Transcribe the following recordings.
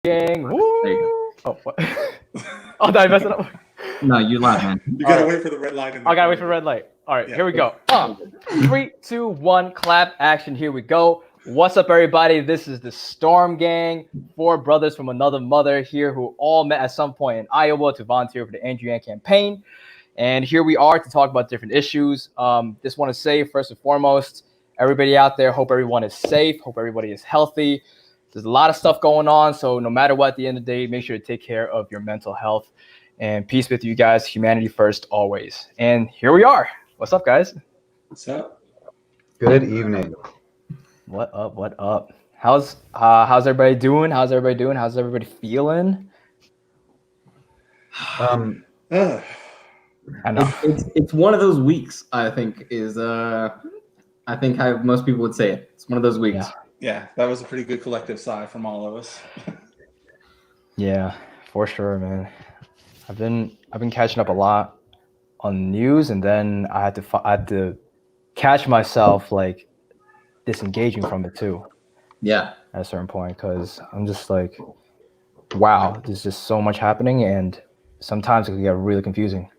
Gang. Woo! There you go. Oh, what? Oh, did I mess it up? No, you live, man. You gotta Alright. wait for the red light. I gotta wait for red light. All right, Yeah. here we go. 3, 2, 1, clap, action. Here we go. What's up, everybody? This is the Storm Gang, 4 brothers from another mother here who all met at some point in Iowa to volunteer for the Andrew Yang campaign. And here we are to talk about different issues. Just want to say, first and foremost, everybody out there, hope everyone is safe. Hope everybody is healthy. There's a lot of stuff going on. So no matter what, at the end of the day, make sure to take care of your mental health. And peace with you guys. Humanity first, always. And here we are. What's up, guys? What's up? Good evening. What up? What up? How's everybody doing? How's everybody feeling? Ugh. I know. It's one of those weeks. I think is I think how most people would say it. It's one of those weeks. Yeah. Yeah, that was a pretty good collective sigh from all of us. Yeah, for sure, man. I've been catching up a lot on news, and then I had to catch myself like disengaging from it too Yeah. at a certain point, because I'm just like, wow, there's just so much happening, and sometimes it can get really confusing,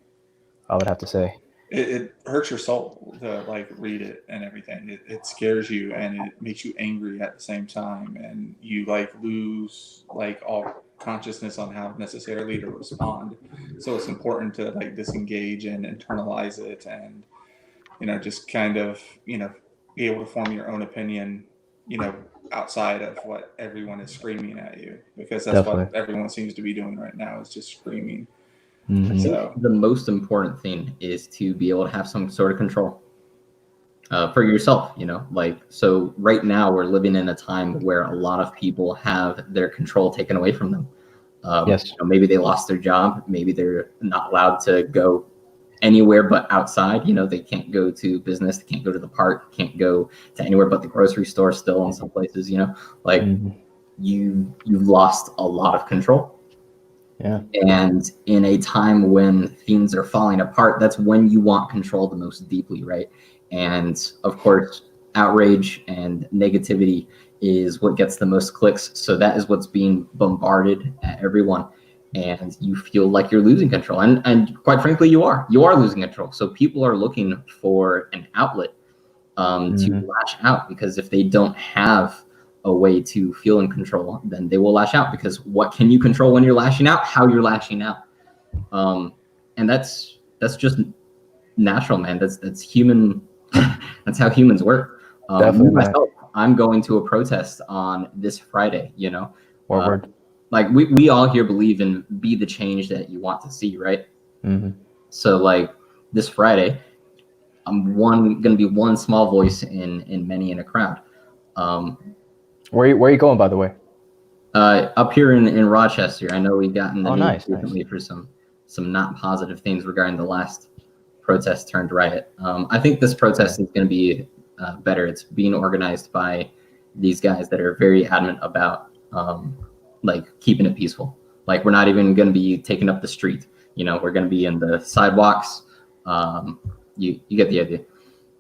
I would have to say. It hurts your soul to like read it and everything. It scares you and it makes you angry at the same time, and you like lose like all consciousness on how necessarily to respond. So it's important to like disengage and internalize it, and just kind of be able to form your own opinion, outside of what everyone is screaming at you, because that's what Definitely. everyone seems to be doing right now, is just screaming. Mhm. So The most important thing is to be able to have some sort of control for yourself. So right now we're living in a time where a lot of people have their control taken away from them. Yes. Maybe they lost their job. Maybe they're not allowed to go anywhere but outside. They can't go to business. They can't go to the park. Can't go to anywhere but the grocery store still in some places. Like Mhm. you've lost a lot of control. Yeah. And in a time when things are falling apart, that's when you want control the most deeply, right? And of course, outrage and negativity is what gets the most clicks. So that is what's being bombarded at everyone. And you feel like you're losing control. And quite frankly, you are losing control. So people are looking for an outlet to lash out, because if they don't have a way to feel in control, then they will lash out, because what can you control when you're lashing out? How you're lashing out. And that's just natural, man. That's human. That's how humans work. Definitely, man. Myself, I'm going to a protest on this Friday, Forward. like we all here believe in be the change that you want to see, right? Mhm. So like this Friday, I'm going to be one small voice in many in a crowd. Where are you going, by the way? Up here in Rochester, I know we've gotten the Oh, news nice. recently for some not positive things regarding the last protest turned riot. I think this protest is going to be better. It's being organized by these guys that are very adamant about like keeping it peaceful. Like we're not even going to be taking up the street. We're going to be in the sidewalks. You get the idea.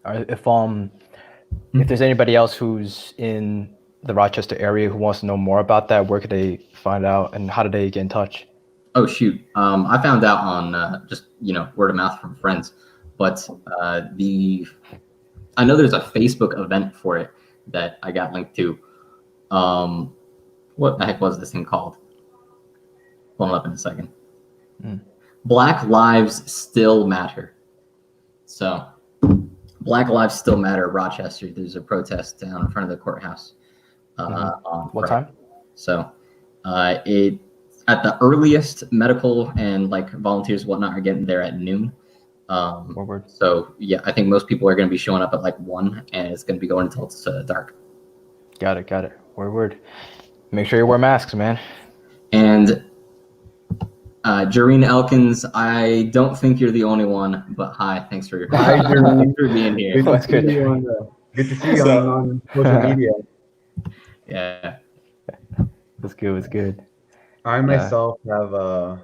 All right, if there's anybody else who's in the Rochester area who wants to know more about that, where could they find out, and how do they get in touch? Oh shoot! I found out on just word of mouth from friends, but I know there's a Facebook event for it that I got linked to. What the heck was this thing called? Pulling up in a second. Black Lives Still Matter. So, Black Lives Still Matter, Rochester. There's a protest down in front of the courthouse. On What Friday. time? So, it at the earliest, medical and like volunteers and whatnot are getting there at noon. Forward. So yeah, I think most people are going to be showing up at like 1, and it's going to be going until it's dark. Got it. Word. Make sure you wear masks, man. And Jareen Elkins, I don't think you're the only one, but hi, thanks for being here. That's good. Good to see you on social media. Yeah. That's good. I myself have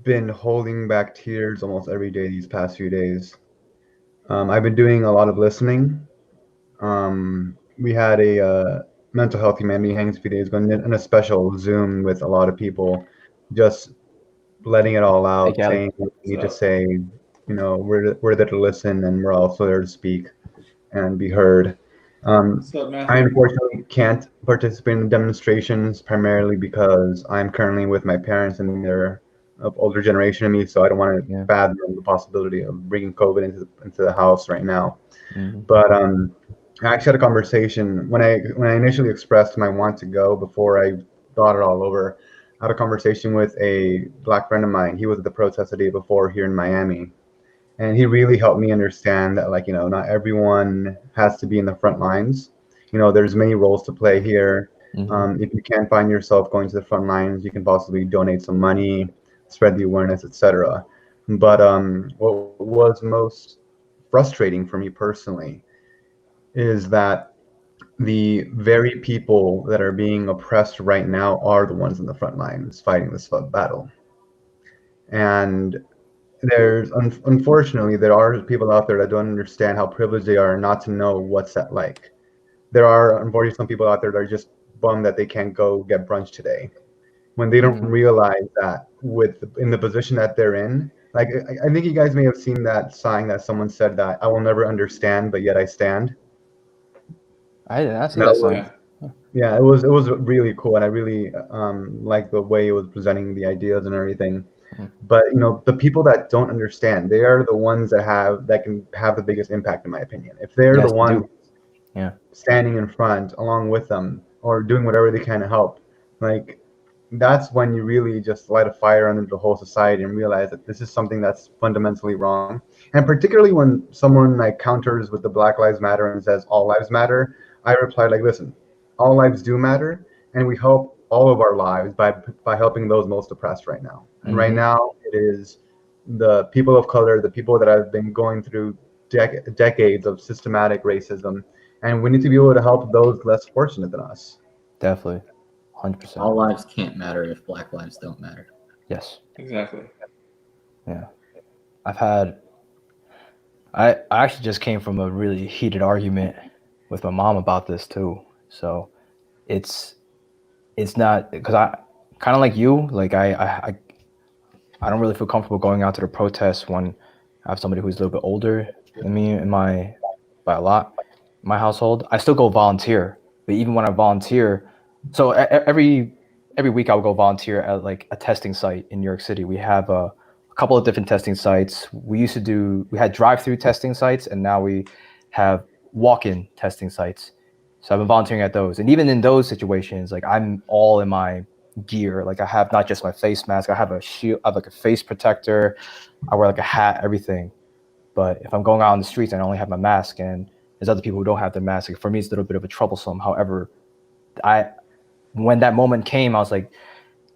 been holding back tears almost every day these past few days. I've been doing a lot of listening. We had a Mental Health Humanity Hangs a few days ago in a special Zoom with a lot of people, just letting it all Hey, out, Kelly. saying what we need to say. We're there to listen, and we're also there to speak and be heard. So I Matthew, unfortunately can't participate in the demonstrations primarily because I'm currently with my parents and they're of older generation than me, so I don't want to Yeah. fathom the possibility of bringing COVID into the house right now. Mhm. But I actually had a conversation when I initially expressed my want to go before I thought it all over. I had a conversation with a black friend of mine. He was at the protest the day before here in Miami, and he really helped me understand that, like, not everyone has to be in the front lines. There's many roles to play here. Mhm. If you can't find yourself going to the front lines, you can possibly donate some money, spread the awareness, etc. But what was most frustrating for me personally is that the very people that are being oppressed right now are the ones in the front lines fighting this battle. And unfortunately, there are people out there that don't understand how privileged they are not to know what's that like. There are unfortunately some people out there that are just bummed that they can't go get brunch today when they don't Mhm. realize that in the position that they're in. Like, I think you guys may have seen that sign that someone said that I will never understand, but yet I stand. I did not see That that was, sign. yeah, yeah, it was really cool, and I really like the way it was presenting the ideas and everything. Mhm. But the people that don't understand, they are the ones that can have the biggest impact, in my opinion. If they're the Yes, they ones do. Yeah. standing in front along with them or doing whatever they can to help, like, that's when you really just light a fire under the whole society and realize that this is something that's fundamentally wrong. And particularly when someone like counters with the Black Lives Matter and says all lives matter, I reply like, listen, all lives do matter, and we help all of our lives by helping those most oppressed right now. And right Mhm. now it is the people of color, the people that have been going through decades of systematic racism, and we need to be able to help those less fortunate than us. Definitely. 100%. All lives can't matter if Black lives don't matter. Yes. exactly. Yeah. I've had. I actually just came from a really heated argument with my mom about this too. So it's not because I kind of like you. Like I don't really feel comfortable going out to the protests when I have somebody who's a little bit older than me in my by a lot in my household. I still go volunteer, but even when I volunteer, so every week I will go volunteer at like a testing site in New York City. We have a couple of different testing sites. We had drive-through testing sites, and now we have walk-in testing sites. So I've been volunteering at those, and even in those situations, like I'm all in my gear. Like I have not just my face mask, I have a shield, I have like a face protector, I wear like a hat, everything. But if I'm going out on the streets, I only have my mask, and there's other people who don't have their mask. Like for me, it's a little bit of a troublesome. However, I when that moment came, I was like,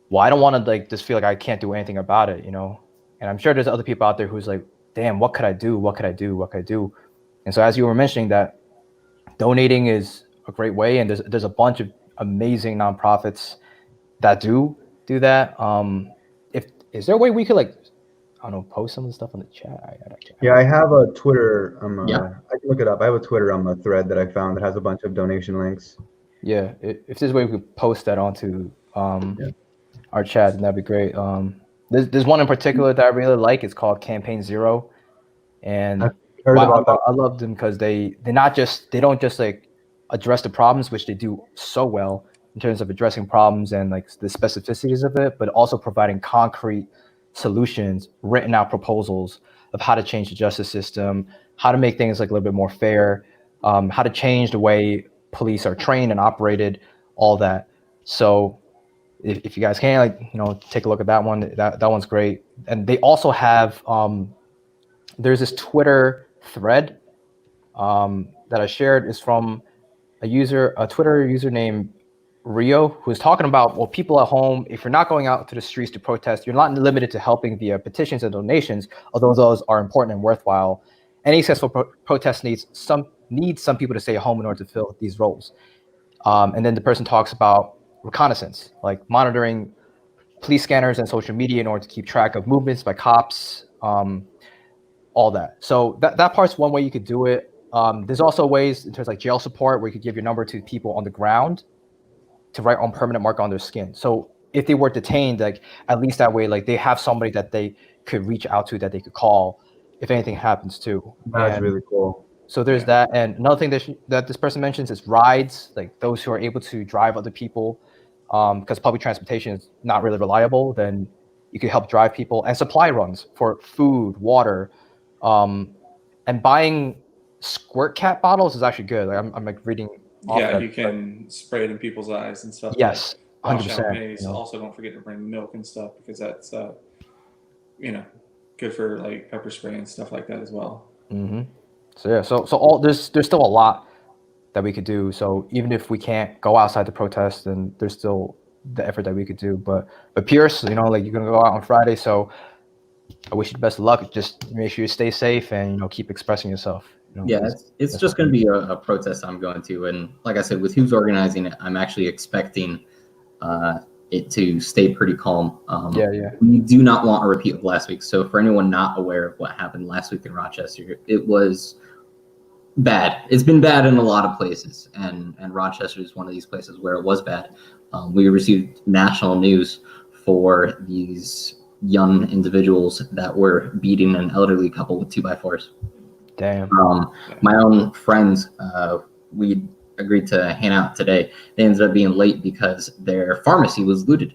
well, I don't want to like just feel like I can't do anything about it, you know. And I'm sure there's other people out there who's like, damn, what could I do? What could I do? What could I do? And so as you were mentioning that donating is a great way, and there's a bunch of amazing nonprofits that do that. If is there a way we could like I don't know post some of the stuff on the chat? Yeah, I have a Twitter. Yeah. I can look it up. I have a Twitter thread that I found that has a bunch of donation links. Yeah, if there's a way we could post that onto Yeah. our chat, then that'd be great. There's one in particular that I really like. It's called Campaign Zero, and I've heard about that. I love them because they don't just like address the problems, which they do so well in terms of addressing problems and like the specificities of it, but also providing concrete solutions, written out proposals of how to change the justice system, how to make things like a little bit more fair, how to change the way police are trained and operated, all that. So if you guys can, like, take a look at that one. That one's great. And they also have there's this Twitter thread that I shared. Is from a Twitter user named Rio, who's talking about, well, people at home, if you're not going out to the streets to protest, you're not limited to helping via petitions and donations, although those are important and worthwhile. Any successful protest needs some people to stay at home in order to fill these roles. And then the person talks about reconnaissance, like monitoring police scanners and social media in order to keep track of movements by cops, all that. So that part's one way you could do it. There's also ways in terms of like jail support where you could give your number to people on the ground to write on permanent mark on their skin. So if they were detained, like at least that way, like they have somebody that they could reach out to, that they could call if anything happens too. That's And really cool. so there's that. And another thing that this person mentions is rides, like those who are able to drive other people, because public transportation is not really reliable. Then you could help drive people, and supply runs for food, water, and buying squirt cap bottles is actually good. Like I'm like reading. Off Yeah, that, you can spray it in people's eyes and stuff. Yes, like 100%. champagne. You know. Also, don't forget to bring milk and stuff because that's good for like pepper spray and stuff like that as well. Mm-hmm. So yeah, so all there's still a lot that we could do. So even if we can't go outside to protest, then there's still the effort that we could do. But Pierce, you know, like you're gonna go out on Friday, so I wish you the best of luck. Just make sure you stay safe and keep expressing yourself. Yeah, it's just going to be a protest I'm going to, and like I said, with who's organizing it, I'm actually expecting it to stay pretty calm. Yeah. We do not want a repeat of last week. So for anyone not aware of what happened last week in Rochester, it was bad. It's been bad in a lot of places, and Rochester is one of these places where it was bad. We received national news for these young individuals that were beating an elderly couple with 2x4s. Damn. My own friends, we agreed to hang out today. They ended up being late because their pharmacy was looted.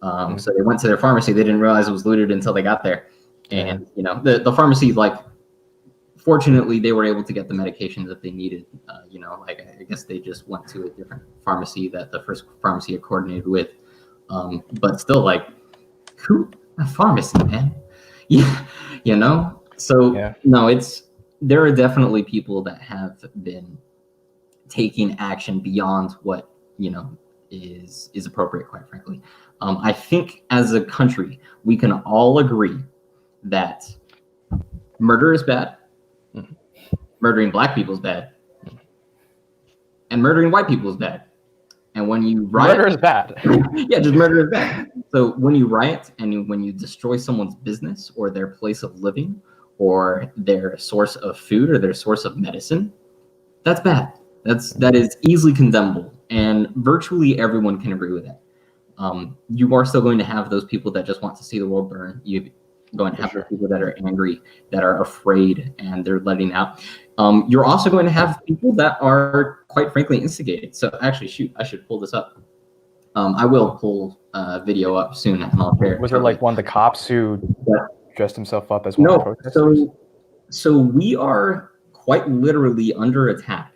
So they went to their pharmacy. They didn't realize it was looted until they got there. And the pharmacy, like, fortunately, they were able to get the medications that they needed. I guess they just went to a different pharmacy that the first pharmacy had coordinated with. But still, like, who? A pharmacy, man. Yeah, So no, there are definitely people that have been taking action beyond what is appropriate, quite frankly. I think as a country we can all agree that murder is bad, murdering black people is bad, and murdering white people is bad. And when you riot, murder is bad. Yeah, just murder is bad. So when you riot and when you destroy someone's business or their place of living or their source of food or their source of medicine, that's bad. That is easily condemnable, and virtually everyone can agree with that. You are still going to have those people that just want to see the world burn. You're going to have people that are angry, that are afraid, and they're letting out. You're also going to have people that are, quite frankly, instigated. So actually, shoot, I should pull this up. I will pull a video up soon, and I'll share. Was it like one of the cops who dressed himself up as one of the protesters? So we are quite literally under attack.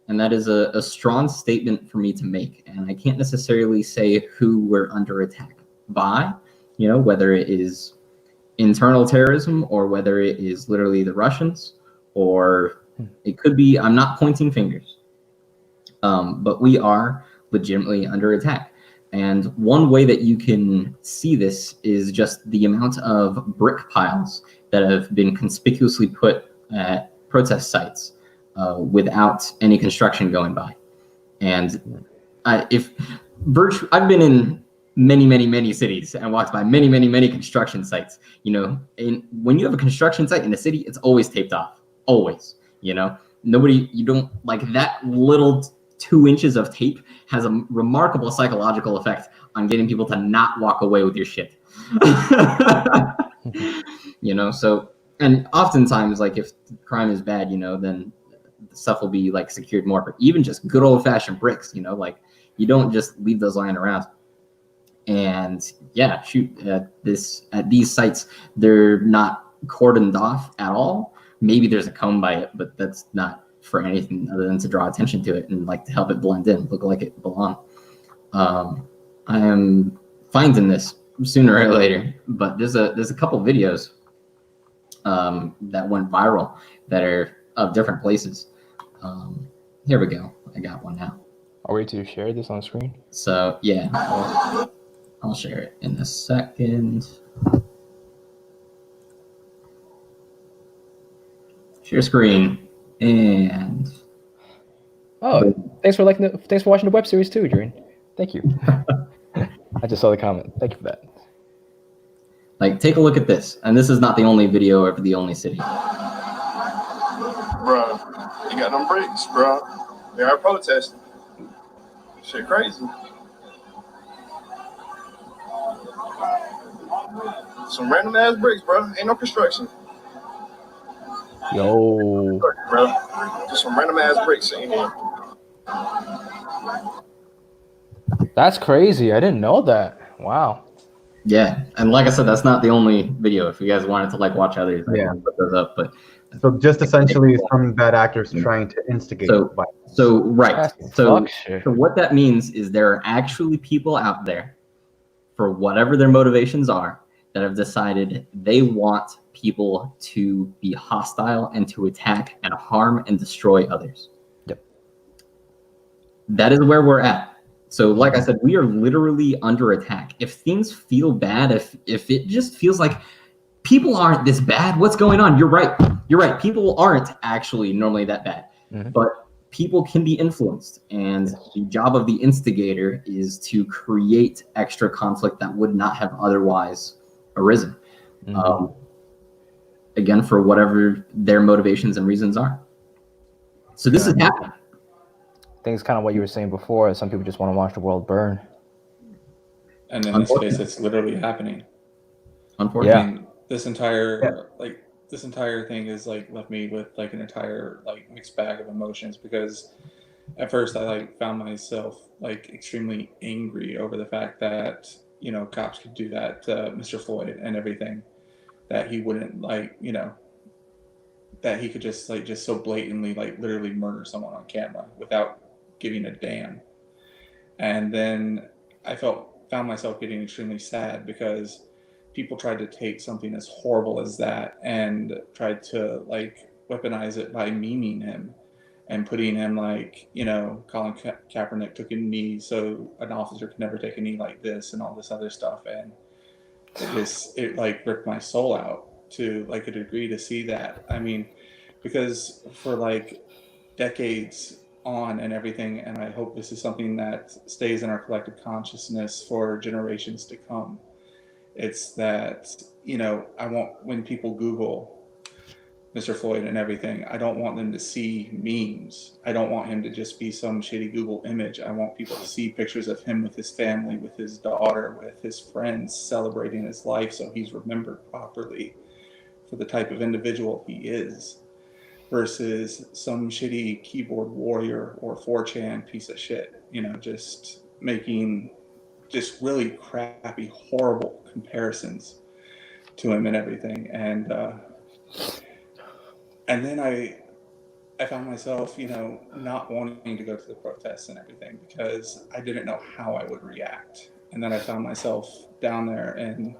And that is a strong statement for me to make. And I can't necessarily say who we're under attack by, whether it is internal terrorism or whether it is literally the Russians, or it could be, I'm not pointing fingers. But we are legitimately under attack. And one way that you can see this is just the amount of brick piles that have been conspicuously put at protest sites without any construction going by. And I've been in many cities and walked by many construction sites. And when you have a construction site in a city, it's always taped off. Always. You don't like that little 2 inches of tape has a remarkable psychological effect on getting people to not walk away with your shit. So, and oftentimes, like, if crime is bad, then the stuff will be like secured more. But even just good old fashioned bricks, like, you don't just leave those lying around. And yeah, at these sites, they're not cordoned off at all. Maybe there's a cone by it, but that's not for anything other than to draw attention to it and like to help it blend in, look like it belongs. I am finding this sooner or later, but there's a couple videos that went viral that are of different places. Here we go. I got one now. Are we to share this on screen? So yeah, I'll share it in a second. Share screen. And thanks for watching the web series too, Adrian. Thank you. I just saw the comment. Thank you for that. Like, take a look at this. And this is not the only video of the only city. Bro, he got them bricks, bro. They are protesting. Shit crazy. Some random ass bricks, bro. Ain't no construction, Yo, bro. Just some random ass bricks in here. that's crazy. I didn't know that. Wow. Yeah, and like I said, that's not the only video. If you guys wanted to like watch others, I Yeah. can put those up. But So just essentially some bad actors trying to instigate So- violence. so right, That's so fuck shit. so what that means is there are actually people out there, for whatever their motivations are, that have decided they want people to be hostile and to attack and harm and destroy others. Yep. That is where we're at. So like I said, we are literally under attack. If things feel bad, if it just feels like people aren't this bad, what's going on? You're right. You're right. People aren't actually normally that bad. Mhm. But people can be influenced, and the job of the instigator is to create extra conflict that would not have otherwise arisen. Mhm. Again, for whatever their motivations and reasons are. So this is happening. I think it's kind of what you were saying before. Some people just want to watch the world burn. And in this case, Unfortunately. it's literally happening. Unfortunately. I mean, this entire thing is like left me with like an entire like mixed bag of emotions, because at first I like found myself like extremely angry over the fact that, you know, cops could do that to Mr. Floyd and everything, that he wouldn't like, you know, that he could just like just so blatantly like literally murder someone on camera without giving a damn. And then I found myself getting extremely sad because people tried to take something as horrible as that and tried to like weaponize it by memeing him and putting him like, you know, Colin Kaepernick took a knee so an officer could never take a knee like this and all this other stuff. And it like ripped my soul out to like a degree to see that. I mean, because for like decades on and everything, and I hope this is something that stays in our collective consciousness for generations to come. It's that, you know, I want, when people Google Mr. Floyd and everything, I don't want them to see memes. I don't want him to just be some shitty Google image. I want people to see pictures of him with his family, with his daughter, with his friends, celebrating his life so he's remembered properly for the type of individual he is, versus some shitty keyboard warrior or 4chan piece of shit, you know, just making just really crappy, horrible comparisons to him and everything. And then I found myself, you know, not wanting to go to the protests and everything because I didn't know how I would react. And then I found myself down there in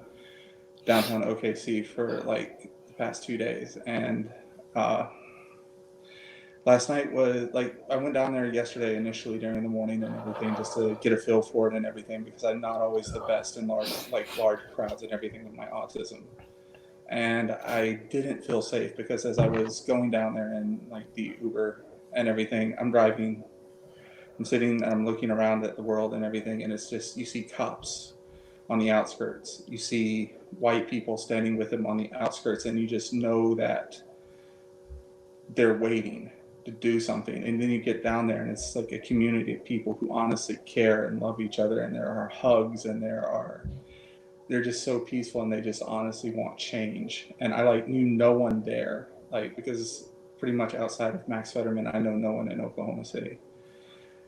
downtown OKC for like the past 2 days. And last night was like, I went down there yesterday initially during the morning and everything just to get a feel for it and everything, because I'm not always the best in large crowds and everything with my autism. And I didn't feel safe because as I was going down there in like the Uber and everything, I'm driving, I'm sitting, I'm looking around at the world and everything, and it's just, you see cops on the outskirts, you see white people standing with them on the outskirts, and you just know that they're waiting to do something. And then you get down there and it's like a community of people who honestly care and love each other, and there are hugs, and they're just so peaceful, and they just honestly want change. And I like knew no one there, like, because pretty much outside of Max Fetterman, I know no one in Oklahoma City.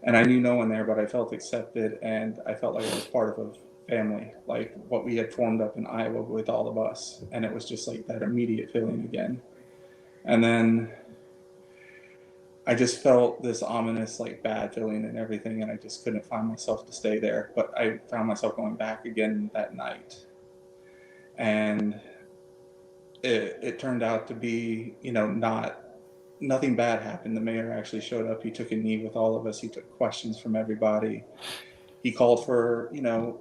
And I knew no one there, but I felt accepted, and I felt like I was part of a family, like what we had formed up in Iowa with all of us. And it was just like that immediate feeling again. And then I just felt this ominous, like, bad feeling and everything, and I just couldn't find myself to stay there. But I found myself going back again that night. And it turned out to be, you know, nothing bad happened. The mayor actually showed up. He took a knee with all of us. He took questions from everybody. He called for, you know,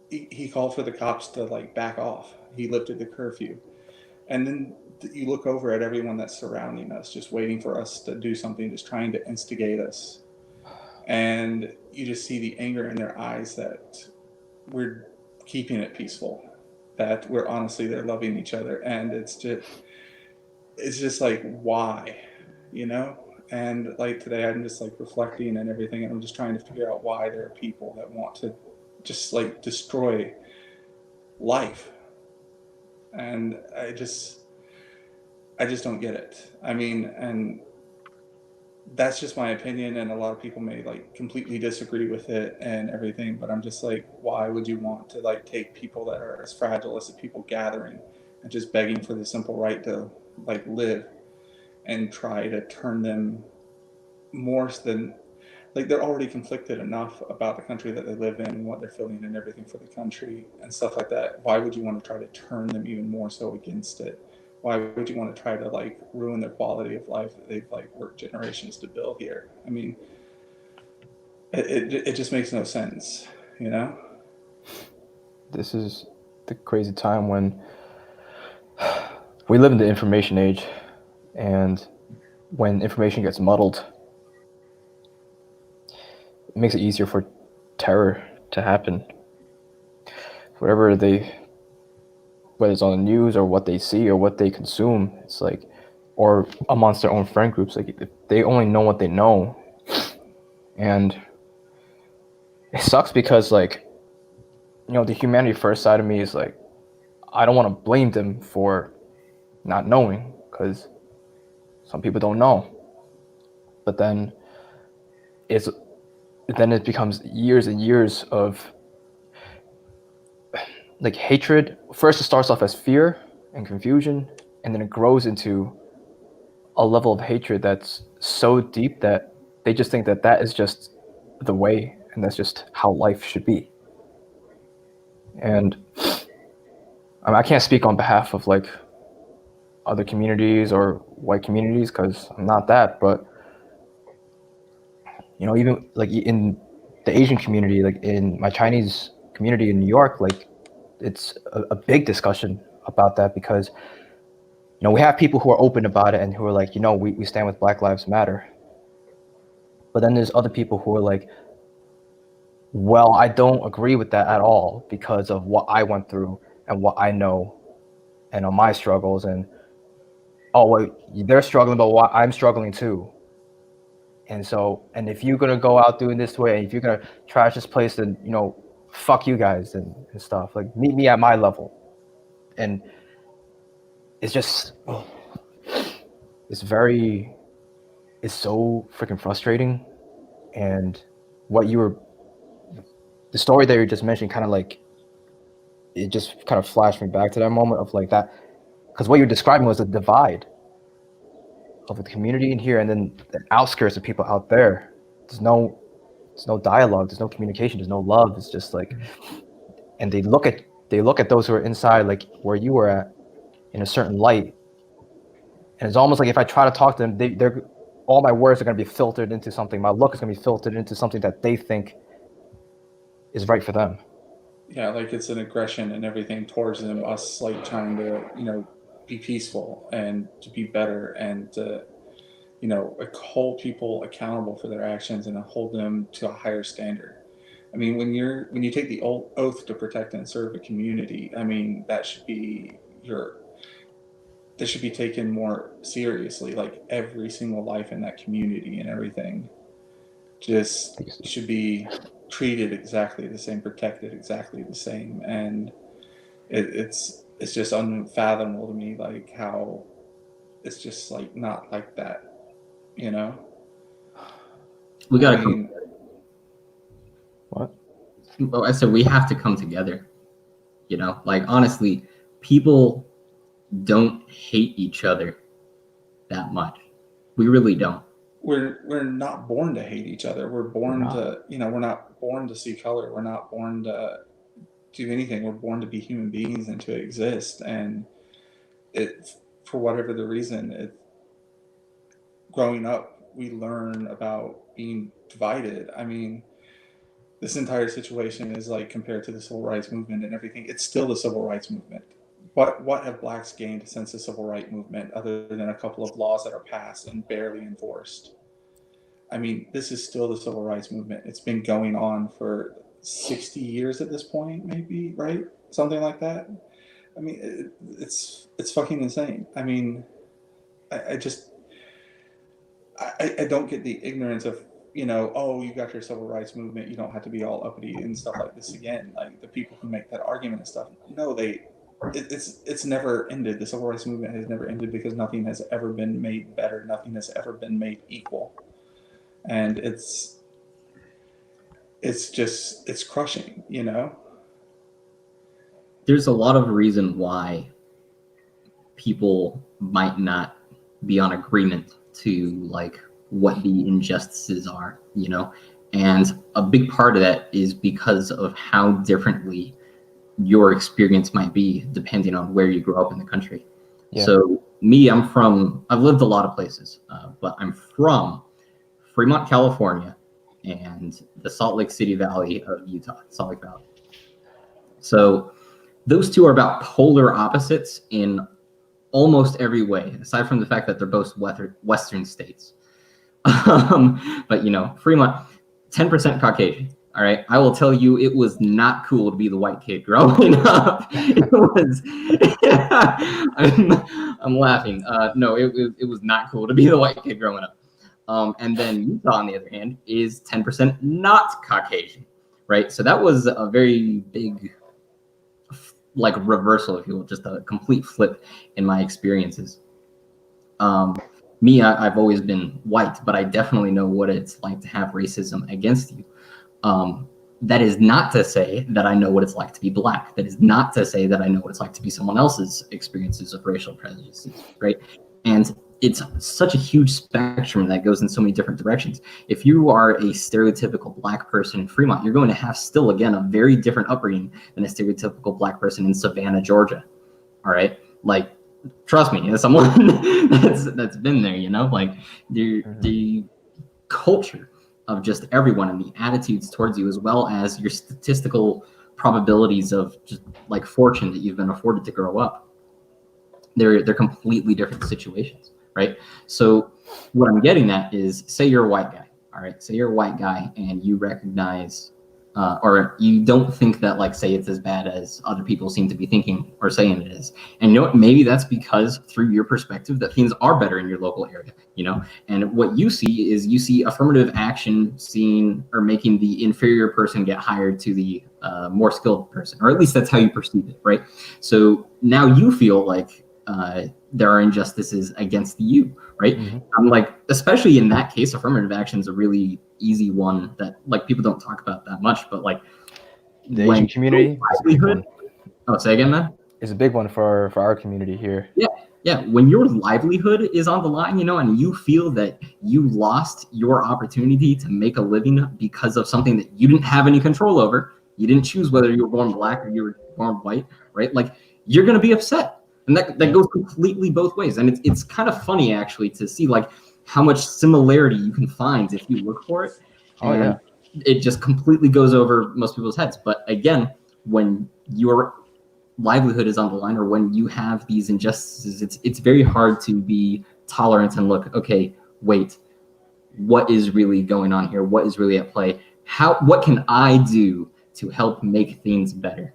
he called for the cops to, like, back off. He lifted the curfew. And then you look over at everyone that's surrounding us, just waiting for us to do something, just trying to instigate us. And you just see the anger in their eyes that we're keeping it peaceful, that we're honestly, they're loving each other. And it's just, it's just like, why, you know? And like today, I'm just like reflecting and everything, and I'm just trying to figure out why there are people that want to just like destroy life. And I just don't get it. I mean, and that's just my opinion, and a lot of people may like completely disagree with it and everything, but I'm just like, why would you want to like take people that are as fragile as the people gathering and just begging for the simple right to like live and try to turn them more than like they're already conflicted enough about the country that they live in and what they're feeling and everything for the country and stuff like that. Why would you want to try to turn them even more so against it? Why would you want to try to like ruin their quality of life that they've like worked generations to build here? I mean, it just makes no sense, you know? This is the crazy time when we live in the information age, and when information gets muddled, it makes it easier for terror to happen. Whatever whether it's on the news or what they see or what they consume, it's like, or amongst their own friend groups, like if they only know what they know. And it sucks because like, you know, the humanity first side of me is like, I don't want to blame them for not knowing, because some people don't know. But then it becomes years and years of like hatred. First it starts off as fear and confusion, and then it grows into a level of hatred that's so deep that they just think that that is just the way, and that's just how life should be. And I mean, I can't speak on behalf of like other communities or white communities because I'm not that, but you know, even like in the Asian community, like in my Chinese community in New York, like it's a big discussion about that, because you know, we have people who are open about it and who are like, you know, we stand with Black Lives Matter. But then there's other people who are like, well, I don't agree with that at all because of what I went through and what I know and on my struggles. And oh, wait, they're struggling, but why I'm struggling too. And so, and if you're gonna go out doing this way, and if you're gonna trash this place, then you know, fuck you guys and stuff. Like meet me at my level. And it's just, it's so freaking frustrating. And the story that you just mentioned, kind of like, it just kind of flashed me back to that moment of like that, because what you're describing was a divide of the community in here, and then the outskirts of people out there. There's no dialogue, there's no communication, there's no love. It's just like, and they look at those who are inside, like where you were at, in a certain light, and it's almost like if I try to talk to them, they're all my words are going to be filtered into something. My look is going to be filtered into something that they think is right for them. Yeah, like it's an aggression and everything towards them, us like trying to, you know, be peaceful and to be better and to, you know, like hold people accountable for their actions and hold them to a higher standard. I mean, when you take the oath to protect and serve a community, I mean, that should be taken more seriously. Like every single life in that community and everything just should be treated exactly the same, protected exactly the same. And it's just unfathomable to me, like how it's just like not like that, you know? We gotta I come. mean, What? Well, I said we have to come together. You know, like honestly, people don't hate each other that much. We really don't. we're not born to hate each other. We're born to, you know, we're not born to see color. We're not born to do anything. We're born to be human beings and to exist. And it, for whatever the reason, growing up, we learn about being divided. I mean, this entire situation is like compared to the civil rights movement and everything. It's still the civil rights movement. What have blacks gained since the civil rights movement other than a couple of laws that are passed and barely enforced? I mean, this is still the civil rights movement. It's been going on for 60 years at this point, maybe, right? Something like that. I mean, it's fucking insane. I mean, I just I don't get the ignorance of, oh, you got your civil rights movement, you don't have to be all uppity and stuff like this again. Like the people who make that argument and stuff, no, it's never ended. The civil rights movement has never ended because nothing has ever been made better. Nothing has ever been made equal, and it's crushing. There's a lot of reason why people might not be on agreement to like what the injustices are, and a big part of that is because of how differently your experience might be depending on where you grew up in the country. Yeah. So me, I've lived a lot of places, but I'm from Fremont, California, and the Salt Lake City Valley of Utah, Salt Lake Valley. So those two are about polar opposites in almost every way, aside from the fact that they're both Western states. But Fremont, 10% Caucasian. All right, I will tell you, it was not cool to be the white kid growing up. It was. I'm laughing. No, it was not cool to be the white kid growing up. And then Utah, on the other hand, is 10% not Caucasian, right? So that was a very big, like, reversal, if you will, just a complete flip in my experiences. I've always been white, but I definitely know what it's like to have racism against you. That is not to say that I know what it's like to be black. That is not to say that I know what it's like to be someone else's experiences of racial prejudices, right? And it's such a huge spectrum that goes in so many different directions. If you are a stereotypical black person in Fremont, you're going to have still, again, a very different upbringing than a stereotypical black person in Savannah, Georgia. All right? Like, trust me, as someone that's been there, like the culture of just everyone and the attitudes towards you, as well as your statistical probabilities of just like fortune that you've been afforded to grow up. They're completely different situations, right? So what I'm getting at is, say you're a white guy, all right? Say you're a white guy and you recognize, or you don't think that, like, say it's as bad as other people seem to be thinking or saying it is. And you know what? Maybe that's because through your perspective that things are better in your local area, And what you see affirmative action seeing or making the inferior person get hired to the more skilled person, or at least that's how you perceive it, right? So now you feel like there are injustices against you, right? Mm-hmm. I'm like, especially in that case, affirmative action is a really easy one that like people don't talk about that much, but like the Asian community is a big one. Oh, say again, man? It's a big one for our community here. Yeah. When your livelihood is on the line, and you feel that you lost your opportunity to make a living because of something that you didn't have any control over, you didn't choose whether you were born black or you were born white, right? Like, you're going to be upset. And that goes completely both ways. And it's kind of funny, actually, to see like how much similarity you can find if you look for it. And it just completely goes over most people's heads. But again, when your livelihood is on the line, or when you have these injustices, it's very hard to be tolerant and look, okay, wait, what is really going on here? What is really at play? What can I do to help make things better?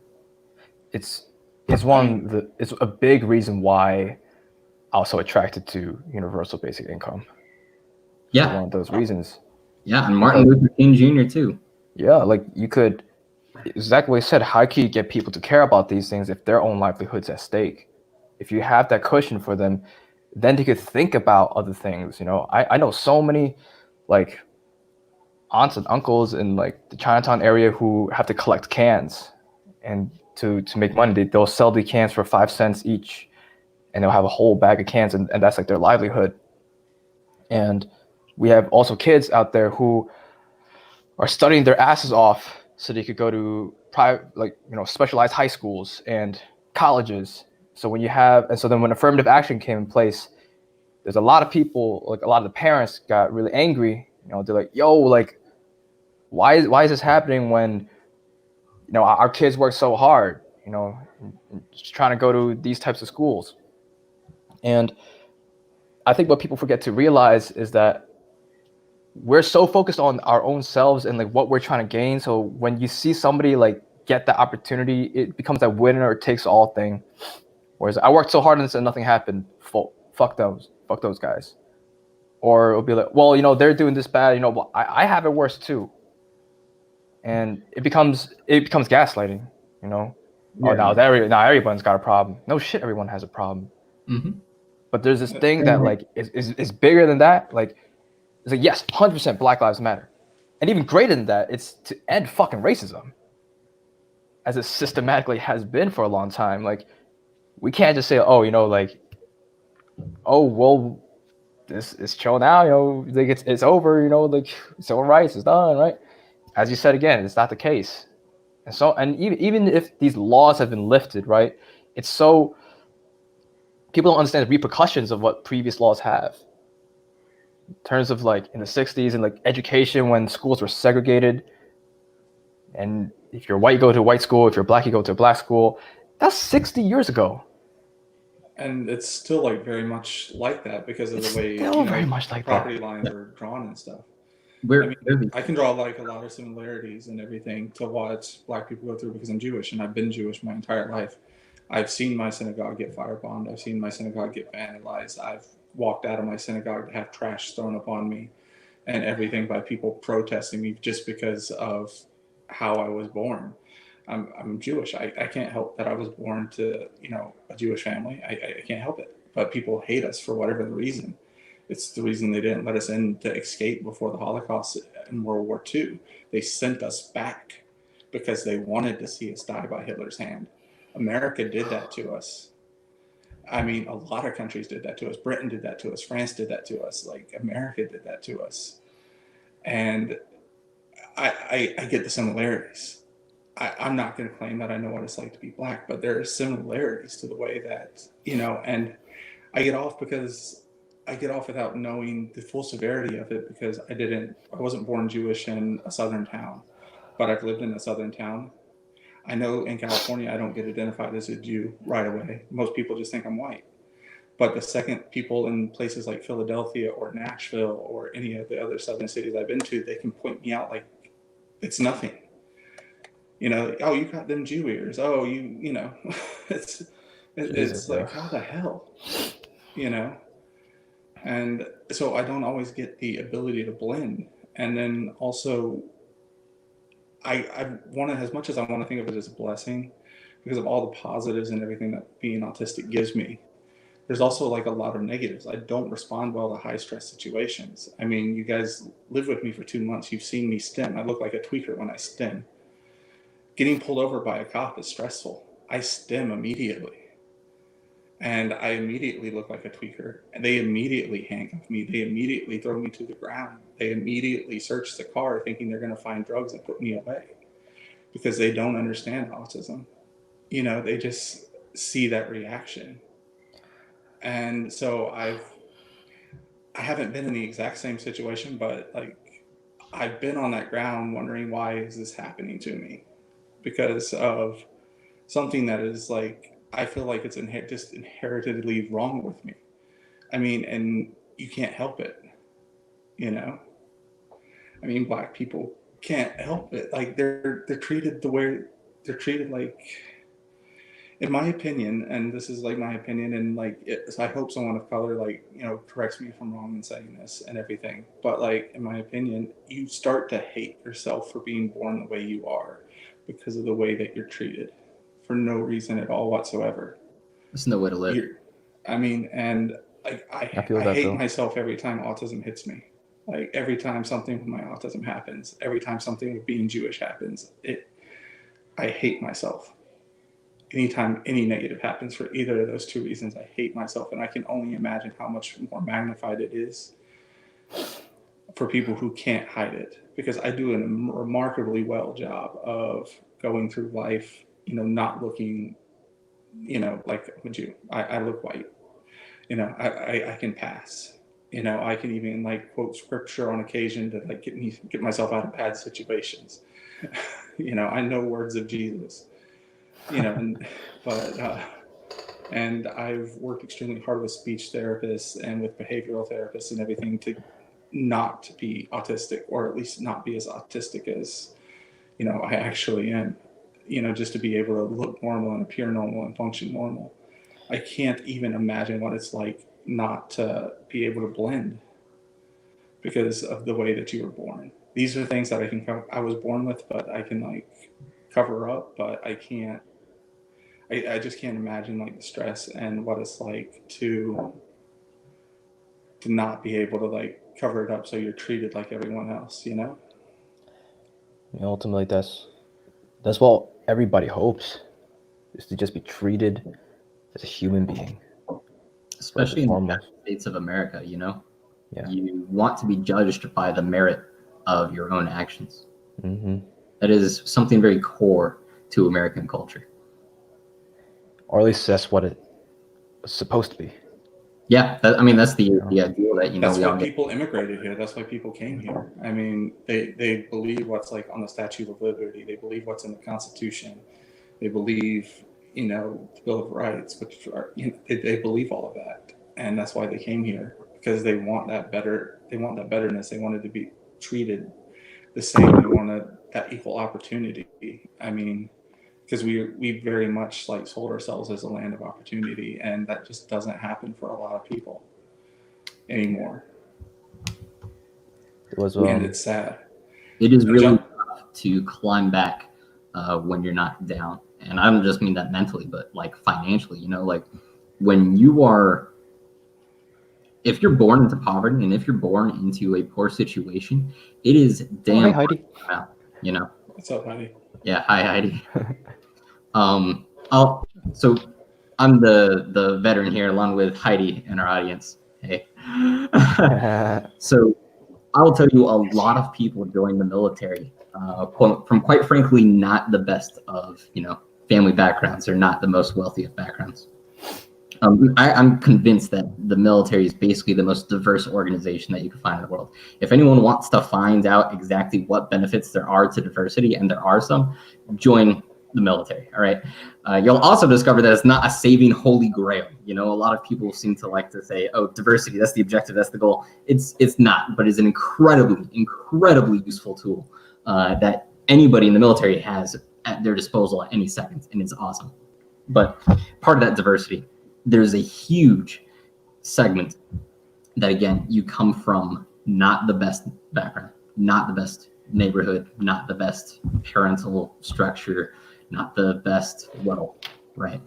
It's a big reason why I was so attracted to universal basic income. Yeah. One of those reasons. Yeah, and Martin Luther King Jr. too. Yeah, like you could, exactly what you said, how can you get people to care about these things if their own livelihood's at stake? If you have that cushion for them, then they could think about other things. I know so many like aunts and uncles in like the Chinatown area who have to collect cans, and to make money, they'll sell the cans for 5 cents each, and they'll have a whole bag of cans, and that's like their livelihood. And we have also kids out there who are studying their asses off so they could go to private, specialized high schools and colleges. So when affirmative action came in place, there's a lot of people, like a lot of the parents got really angry. They're like, yo, like, why is this happening when our kids work so hard, just trying to go to these types of schools. And I think what people forget to realize is that we're so focused on our own selves and like what we're trying to gain. So when you see somebody like get the opportunity, it becomes that winner takes all thing. Whereas I worked so hard on this and nothing happened. Fuck those. fuck those guys. Or it'll be like, well, they're doing this bad, well, I have it worse too. And it becomes gaslighting, Oh, now everyone's got a problem. No shit, everyone has a problem. Mm-hmm. But there's this thing that like is bigger than that. Like, it's like, yes, 100% Black Lives Matter. And even greater than that, it's to end fucking racism. As it systematically has been for a long time. Like, we can't just say, oh, like, oh, well, this is chill now, like it's over, like civil rights is done, right? As you said again, it's not the case. And even if these laws have been lifted, right, it's so people don't understand the repercussions of what previous laws have. In terms of like in the 60s and like education, when schools were segregated, and if you're white, you go to a white school, if you're black, you go to a black school. That's 60 years ago. And it's still like very much like that because of the way very much like property lines are drawn and stuff. I can draw like a lot of similarities and everything to what Black people go through because I'm Jewish and I've been Jewish my entire life. I've seen my synagogue get firebombed. I've seen my synagogue get vandalized. I've walked out of my synagogue to have trash thrown upon me and everything by people protesting me just because of how I was born. I'm Jewish. I can't help that I was born to, a Jewish family. I can't help it. But people hate us for whatever the reason. It's the reason they didn't let us in to escape before the Holocaust in World War II. They sent us back because they wanted to see us die by Hitler's hand. America did that to us. I mean, a lot of countries did that to us. Britain did that to us. France did that to us. Like, America did that to us. And I get the similarities. I'm not going to claim that I know what it's like to be Black, but there are similarities to the way that, and I get off without knowing the full severity of it because I wasn't born Jewish in a southern town, but I've lived in a southern town. I know in California, I don't get identified as a Jew right away. Most people just think I'm white. But the second people in places like Philadelphia or Nashville or any of the other southern cities I've been to, they can point me out like it's nothing. Oh, you got them Jew ears. Oh, it's like, how the hell, And so I don't always get the ability to blend. And then also, I want to, as much as I want to think of it as a blessing, because of all the positives and everything that being autistic gives me, there's also like a lot of negatives. I don't respond well to high stress situations. I mean, you guys live with me for 2 months. You've seen me stim. I look like a tweaker when I stim. Getting pulled over by a cop is stressful. I stim immediately. And I immediately look like a tweaker. And they immediately handcuff me. They immediately throw me to the ground. They immediately search the car thinking they're going to find drugs and put me away. Because they don't understand autism. They just see that reaction. And so I haven't been in the exact same situation, but like I've been on that ground wondering, why is this happening to me? Because of something that is like, I feel like it's just inheritedly wrong with me. I mean, and you can't help it, I mean, Black people can't help it. Like they're treated the way they're treated, like, in my opinion, and this is like my opinion, and like I hope someone of color corrects me if I'm wrong in saying this and everything, but like in my opinion, you start to hate yourself for being born the way you are because of the way that you're treated for no reason at all whatsoever. There's no way to live. And like I hate myself every time autism hits me. Like every time something with my autism happens, every time something with being Jewish happens, I hate myself. Anytime any negative happens for either of those two reasons, I hate myself. And I can only imagine how much more magnified it is for people who can't hide it. Because I do a remarkably well job of going through life, not looking, like a Jew. I look white. I can pass. I can even like quote scripture on occasion to like get myself out of bad situations. I know words of Jesus. And I've worked extremely hard with speech therapists and with behavioral therapists and everything to not be autistic, or at least not be as autistic as, I actually am, just to be able to look normal and appear normal and function normal. I can't even imagine what it's like not to be able to blend because of the way that you were born. These are things that I was born with, but I can like cover up, but I can't. I just can't imagine like the stress and what it's like to not be able to like cover it up so you're treated like everyone else, you know? I mean, ultimately, that's what everybody hopes, is to just be treated as a human being. Especially in the Foremost. United States of America, Yeah. you want to be judged by the merit of your own actions. Mm-hmm. That is something very core to American culture. Or at least that's what it was supposed to be. Yeah, that's the ideal that That's we all why get. people immigrated here. That's why people came here. I mean, they believe what's like on the Statue of Liberty. They believe what's in the Constitution. They believe, the Bill of Rights, which are, they believe all of that, and that's why they came here, because they want that better. They want that betterness. They wanted to be treated the same. They wanted that equal opportunity. I mean, because we very much like sold ourselves as a land of opportunity, and that just doesn't happen for a lot of people anymore. It was And it's sad. It is really Jump- tough to climb back when you're knocked down, and I don't just mean that mentally, but like financially. Like when if you're born into poverty and if you're born into a poor situation, it is damn hey, Heidi. hard to come out, What's up, Heidi? Yeah, hi Heidi. So I'm the veteran here, along with Heidi in our audience. Hey. So I'll tell you, a lot of people join the military from quite frankly not the best of family backgrounds, or not the most wealthy of backgrounds. I'm convinced that the military is basically the most diverse organization that you can find in the world. If anyone wants to find out exactly what benefits there are to diversity, and there are some, join the military. All right. You'll also discover that it's not a saving holy grail. A lot of people seem to like to say, "Oh, diversity, that's the objective, that's the goal." It's not, but it's an incredibly useful tool that anybody in the military has at their disposal at any second, and it's awesome. But part of that diversity, there's a huge segment that, again, you come from not the best background, not the best neighborhood, not the best parental structure, not the best wealth, right?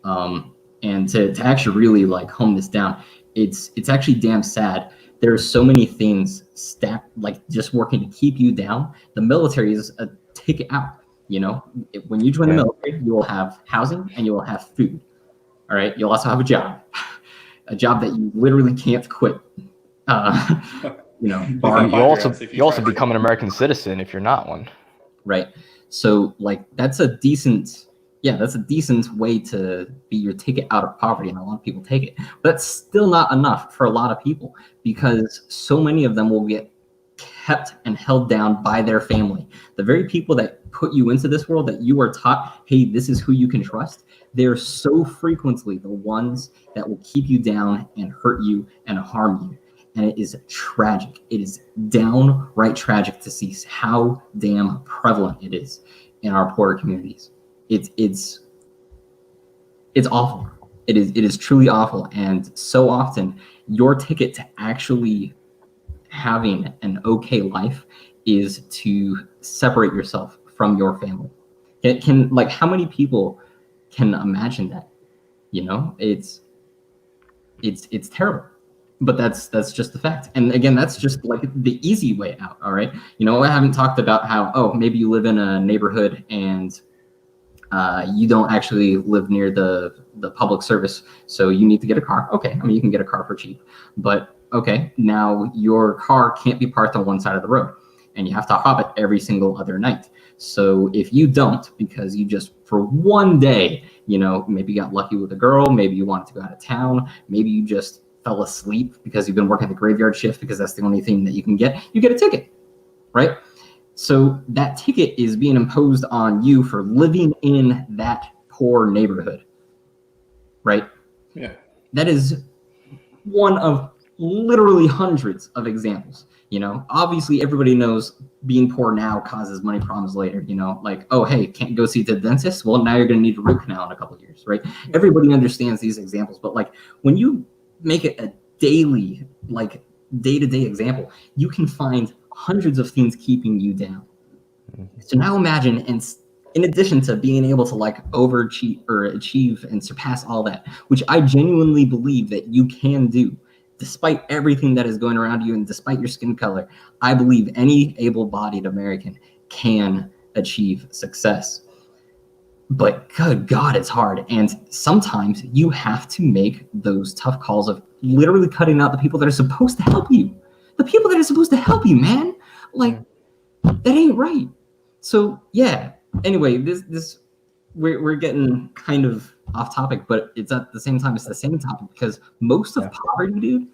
And to actually really like hone this down, it's actually damn sad. There are so many things stacked, like just working to keep you down. The military is a ticket out. When you join the military, you will have housing and you will have food. All right. You'll also have a job that you literally can't quit. You also become an American citizen if you're not one. Right. So like that's a decent way to be your ticket out of poverty, and a lot of people take it. But that's still not enough for a lot of people, because so many of them will get kept and held down by their family. The very people that put you into this world, that you are taught, hey, this is who you can trust, they're so frequently the ones that will keep you down and hurt you and harm you. And it is tragic. It is downright tragic to see how damn prevalent it is in our poorer communities. It's awful. It is truly awful. And so often your ticket to actually having an okay life is to separate yourself from your family. It can, like, how many people can imagine that? It's terrible. But that's just the fact. And again, that's just like the easy way out. All right. I haven't talked about how, maybe you live in a neighborhood and you don't actually live near the public service, so you need to get a car. Okay. I mean, you can get a car for cheap, but okay, now your car can't be parked on one side of the road, and you have to hop it every single other night. So if you don't, because you just for one day, maybe you got lucky with a girl, maybe you wanted to go out of town, maybe you just fell asleep because you've been working the graveyard shift because that's the only thing that you can get, you get a ticket, right? So that ticket is being imposed on you for living in that poor neighborhood, right? Yeah. That is one of literally hundreds of examples. Obviously everybody knows being poor now causes money problems later. Like, oh, hey, can't go see the dentist? Well, now you're going to need a root canal in a couple of years, right? Everybody understands these examples, but like when you make it a daily, like day-to-day example, you can find hundreds of things keeping you down. So now imagine, and in addition to being able to like overachieve or achieve and surpass all that, which I genuinely believe that you can do, despite everything that is going around you and despite your skin color, I believe any able-bodied American can achieve success. But good God, it's hard. And sometimes you have to make those tough calls of literally cutting out the people that are supposed to help you. The people that are supposed to help you, man. Like, that ain't right. So yeah. Anyway, we're getting kind of off topic, but it's at the same time it's the same topic because most of poverty, dude.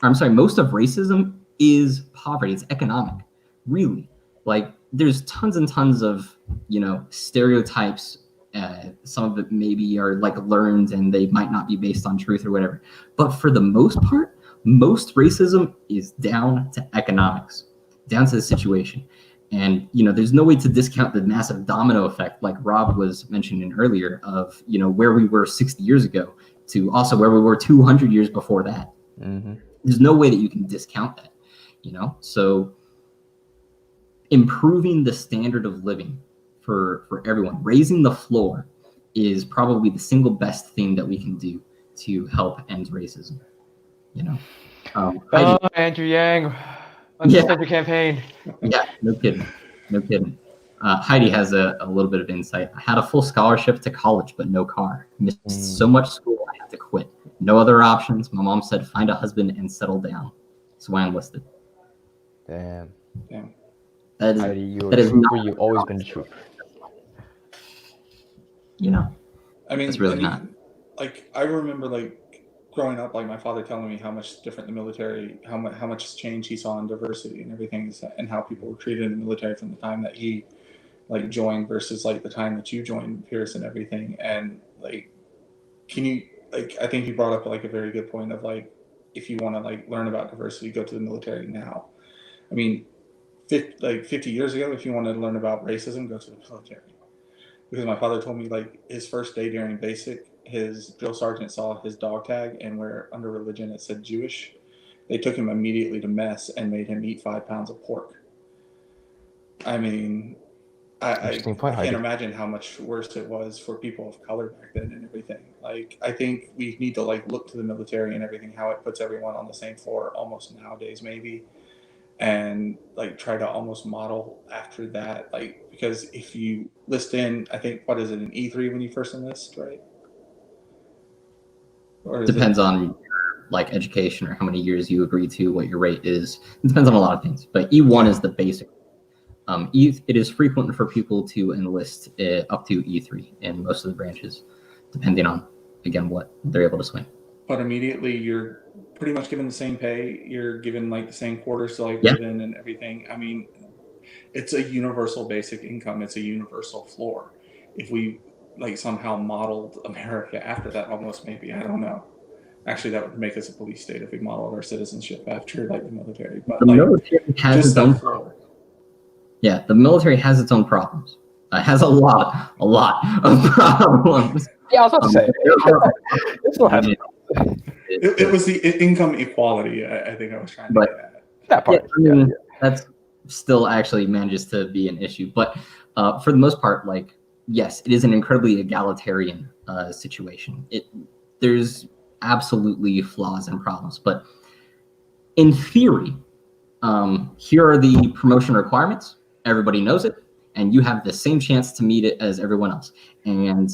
Most of racism is poverty. It's economic, really. Like, there's tons and tons of stereotypes. Some of it maybe are like learned and they might not be based on truth or whatever. But for the most part, most racism is down to economics, down to the situation. And, there's no way to discount the massive domino effect, like Rob was mentioning earlier, of, where we were 60 years ago to also where we were 200 years before that. Mm-hmm. There's no way that you can discount that, So improving the standard of living for everyone, raising the floor is probably the single best thing that we can do to help end racism. Andrew Yang, understand your campaign. Yeah, no kidding. Heidi has a little bit of insight. I had a full scholarship to college, but no car. Missed so much school, I had to quit. No other options. My mom said, find a husband and settle down. So I enlisted. Damn. That is, Heidi, you're that a is trooper. not You've always been a trooper. I mean, it's really not. Like, I remember like growing up, like my father telling me how much different the military, how much change he saw in diversity and everything, and how people were treated in the military from the time that he like joined versus like the time that you joined Pierce and everything. And like, can you like? I think you brought up like a very good point of like, if you want to like learn about diversity, go to the military now. I mean, 50 years ago, if you wanted to learn about racism, go to the military. Because my father told me like his first day during basic, his drill sergeant saw his dog tag, and where under religion it said Jewish, they took him immediately to mess and made him eat 5 pounds of pork. I mean, I can't imagine how much worse it was for people of color back then and everything. Like, I think we need to like look to the military and everything, how it puts everyone on the same floor almost nowadays maybe, and like try to almost model after that. Like, because if you list in, I think, what is it, an E3 when you first enlist, right? Or depends on like education or how many years you agree to, what your rate is. It depends on a lot of things, but E1 is the basic. It is frequent for people to enlist up to E3 in most of the branches, depending on, again, what they're able to swing. But immediately you're pretty much given the same pay. You're given like the same quarters to like live in and everything. I mean, it's a universal basic income. It's a universal floor. If we like somehow modeled America after that, almost, maybe, I don't know. Actually, that would make us a police state if we modeled our citizenship after like the military. But the like, military has its own problems. Yeah, the military has its own problems. It has a lot of problems. Yeah, I was about to say. It was the income equality. I think I was trying to get at. That part. That's still actually manages to be an issue, but for the most part, like, yes, it is an incredibly egalitarian situation. There's absolutely flaws and problems, but in theory, here are the promotion requirements. Everybody knows it, and you have the same chance to meet it as everyone else. And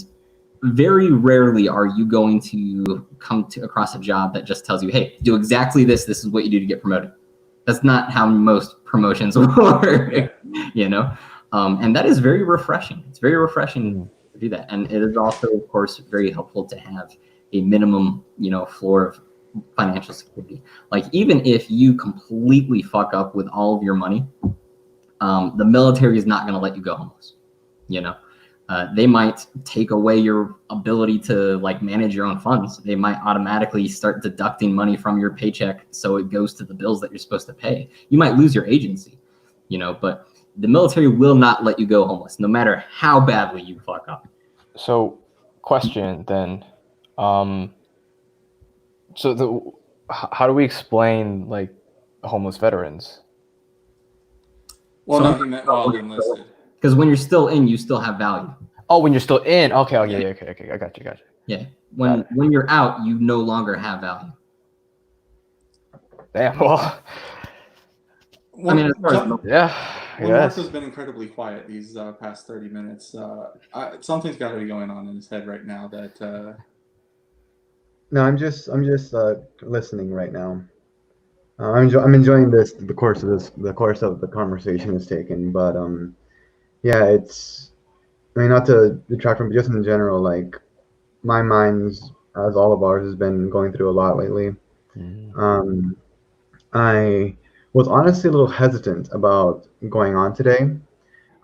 very rarely are you going to come across a job that just tells you, hey, do exactly this. This is what you do to get promoted. That's not how most promotions work, and that is very refreshing. It's very refreshing to do that. And it is also, of course, very helpful to have a minimum, floor of financial security. Like, even if you completely fuck up with all of your money, the military is not going to let you go homeless. They might take away your ability to like manage your own funds. They might automatically start deducting money from your paycheck so it goes to the bills that you're supposed to pay. You might lose your agency, but the military will not let you go homeless, no matter how badly you fuck up. So, question then. So how do we explain like homeless veterans? Well, So- no, he meant while enlisted. Because when you're still in, you still have value. Oh, when you're still in. Okay. Okay. I got you. Yeah. When you're out, you no longer have value. Damn. Well, I mean, as far as yeah. Well, Yes. Mark has been incredibly quiet these past 30 minutes. Something's got to be going on in his head right now. That No, I'm just listening right now. I'm enjoying the course of the conversation is taken, but yeah, it's, I mean, not to detract from, but just in general, like my mind's, as all of ours, has been going through a lot lately. Mm. I was honestly a little hesitant about going on today.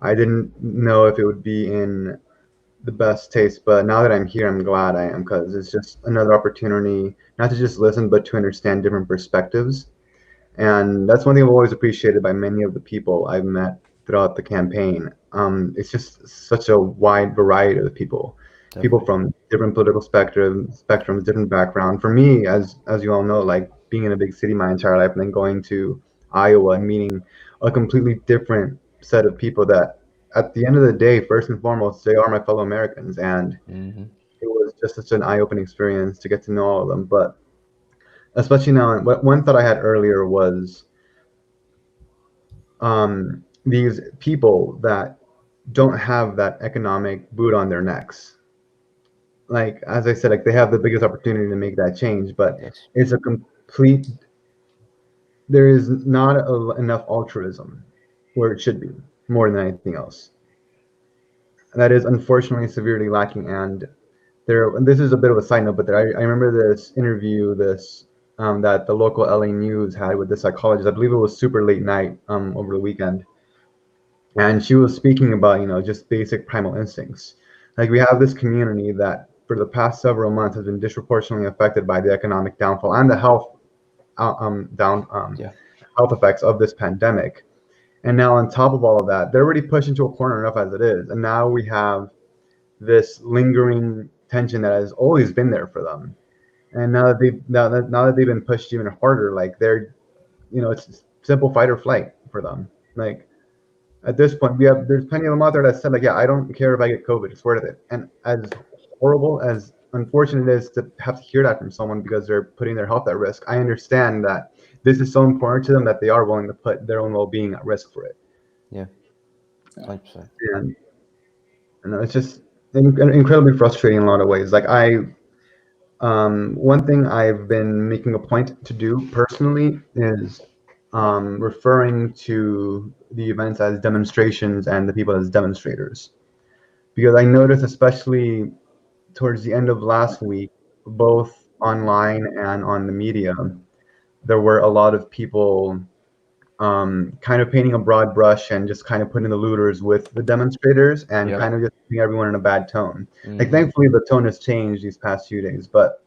I didn't know if it would be in the best taste, but now that I'm here, I'm glad I am, because it's just another opportunity not to just listen, but to understand different perspectives. And that's one thing I've always appreciated by many of the people I've met throughout the campaign. It's just such a wide variety of people, people from different political spectrums, different background. For me, as you all know, like being in a big city my entire life and then going to Iowa and meeting a completely different set of people that, at the end of the day, first and foremost, they are my fellow Americans. And Mm-hmm. it was just such an eye-opening experience to get to know all of them. But especially now, one thought I had earlier was these people that don't have that economic boot on their necks. Like, as I said, like they have the biggest opportunity to make that change, but Yes. it's a complete, there is not enough altruism where it should be, more than anything else. That is unfortunately severely lacking. And this is a bit of a side note, but I remember this interview, that the local LA News had with the psychologist. I believe it was Super Late Night over the weekend, and she was speaking about, just basic primal instincts. Like, we have this community that for the past several months has been disproportionately affected by the economic downfall and the health health effects of this pandemic. And now on top of all of that, they're already pushed into a corner enough as it is, and now we have this lingering tension that has always been there for them. And now that they've been pushed even harder, like it's simple fight or flight for them. Like, at this point, there's plenty of them out there that said, like, yeah, I don't care if I get COVID, it's worth it. And as horrible, as unfortunate it is to have to hear that from someone because they're putting their health at risk, I understand that this is so important to them that they are willing to put their own well-being at risk for it. Yeah. 100%. And it's just incredibly frustrating in a lot of ways. Like, one thing I've been making a point to do personally is referring to the events as demonstrations and the people as demonstrators. Because I noticed, especially towards the end of last week, both online and on the media, there were a lot of people kind of painting a broad brush and just kind of putting the looters with the demonstrators and Yep. kind of just putting everyone in a bad tone. Like, Mhm. thankfully, the tone has changed these past few days, but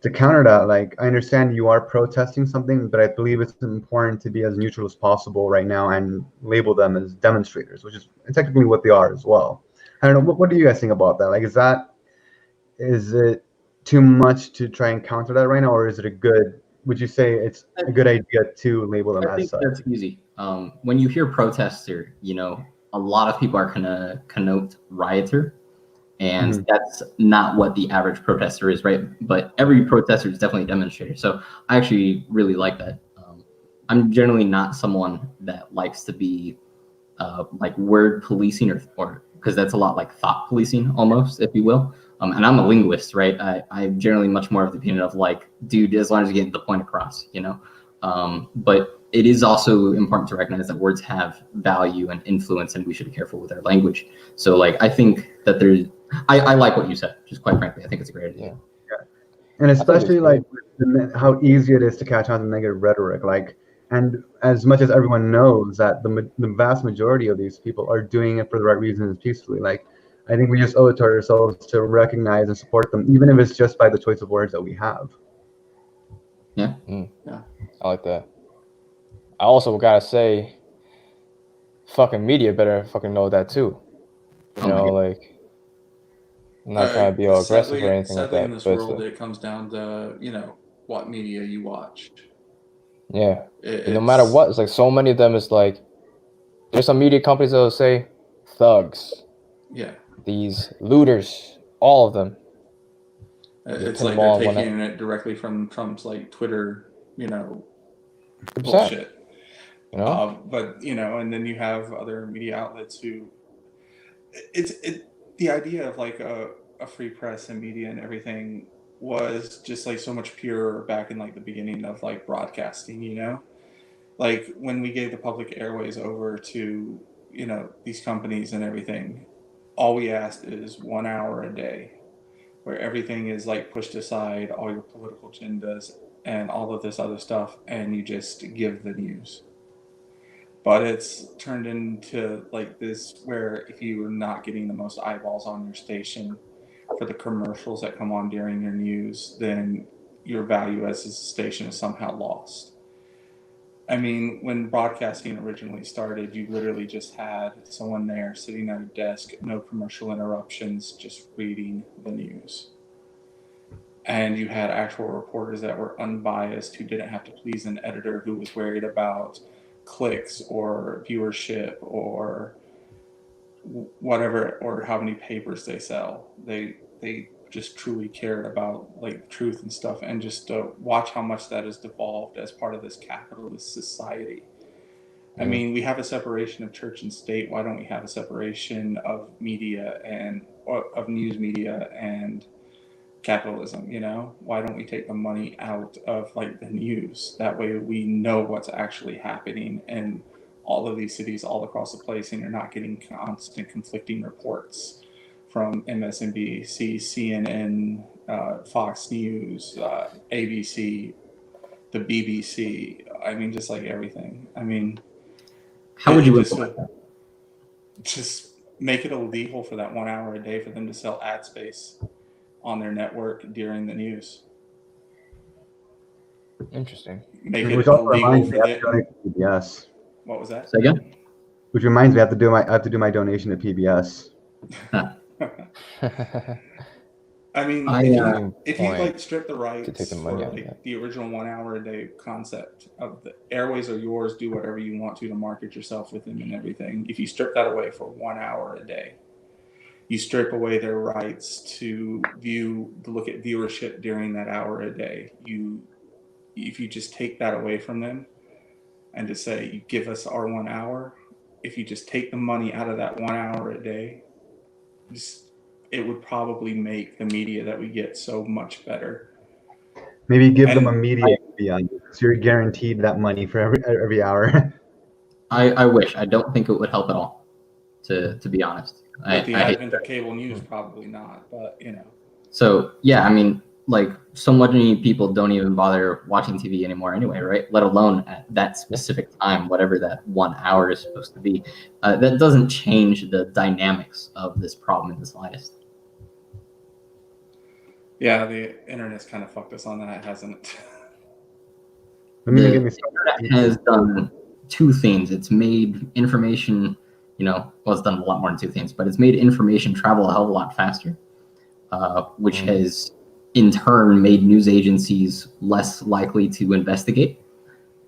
to counter that, like, I understand you are protesting something, but I believe it's important to be as neutral as possible right now and label them as demonstrators, which is technically what they are as well. I don't know. What do you guys think about that? Like, is it too much to try and counter that right now, or is it would you say it's a good idea to label them I as think such? that's easy. When you hear protester, a lot of people are gonna connote rioter, and that's not what the average protester is, right? But every protester is definitely a demonstrator. So I actually really like that. I'm generally not someone that likes to be like word policing or because that's a lot like thought policing almost, if you will. And I'm a linguist, right? I'm generally much more of the opinion of like, dude, as long as you get the point across, But it is also important to recognize that words have value and influence, and we should be careful with our language. So, like, I think that I like what you said. Just quite frankly, I think it's a great idea. Yeah. And especially like how easy it is to catch on to negative rhetoric, like. And as much as everyone knows that the vast majority of these people are doing it for the right reasons peacefully, like, I think we just owe it to ourselves to recognize and support them, even if it's just by the choice of words that we have. Yeah. Yeah. I like that. I also gotta say, fucking media better fucking know that too. Like, I'm not trying to be all aggressive or anything like sadly, that. in this But world, it comes down to what media you watch. Yeah. And no matter what, it's like so many of them is like, there's some media companies that will say thugs, Yeah. these looters, all of them. It's put like them all they're in one taking it directly from Trump's like Twitter, 100%, bullshit. You know? But and then you have other media outlets who, the idea of like a free press and media and everything was just like so much purer back in like the beginning of like broadcasting. Like when we gave the public airways over to these companies and everything, all we asked is 1 hour a day where everything is like pushed aside, all your political agendas and all of this other stuff, and you just give the news. But it's turned into like this where if you are not getting the most eyeballs on your station for the commercials that come on during your news, then your value as a station is somehow lost. I mean, when broadcasting originally started, you literally just had someone there sitting at a desk, no commercial interruptions, just reading the news. And you had actual reporters that were unbiased, who didn't have to please an editor who was worried about clicks or viewership or whatever, or how many papers they sell. They just truly cared about like truth and stuff, and just watch how much that has devolved as part of this capitalist society. I mean, we have a separation of church and state. Why don't we have a separation of media of news media and capitalism? Why don't we take the money out of like the news? That way we know what's actually happening in all of these cities all across the place, and you're not getting constant conflicting reports from MSNBC, CNN, Fox News, ABC, the BBC. I mean, just like everything. I mean, How would you just make it illegal for that 1 hour a day for them to sell ad space on their network during the news? Interesting. Make it Which also illegal reminds me, for I have to them. donate to PBS. What was that? say again? Which reminds me, I have to do my donation to PBS. I mean, if you like strip the to rights take the for money out of like that. the original 1 hour a day concept of the airways are yours, do whatever you want to market yourself with them and everything. If you strip that away for 1 hour a day, you strip away their rights to look at viewership during that hour a day. If you just take that away from them and just say, you give us our 1 hour, if you just take the money out of that 1 hour a day, it would probably make the media that we get so much better. Maybe give them a media fee, so you're guaranteed that money for every hour. I wish. I don't think it would help at all, to be honest. With the advent of cable news, probably not, but So yeah, I mean, like so many people don't even bother watching TV anymore anyway, right? Let alone at that specific time, whatever that 1 hour is supposed to be. That doesn't change the dynamics of this problem in the slightest. Yeah, the internet's kind of fucked us on that, hasn't it? The internet has done two things. It's made information, it's done a lot more than two things, but it's made information travel a hell of a lot faster, which has in turn made news agencies less likely to investigate,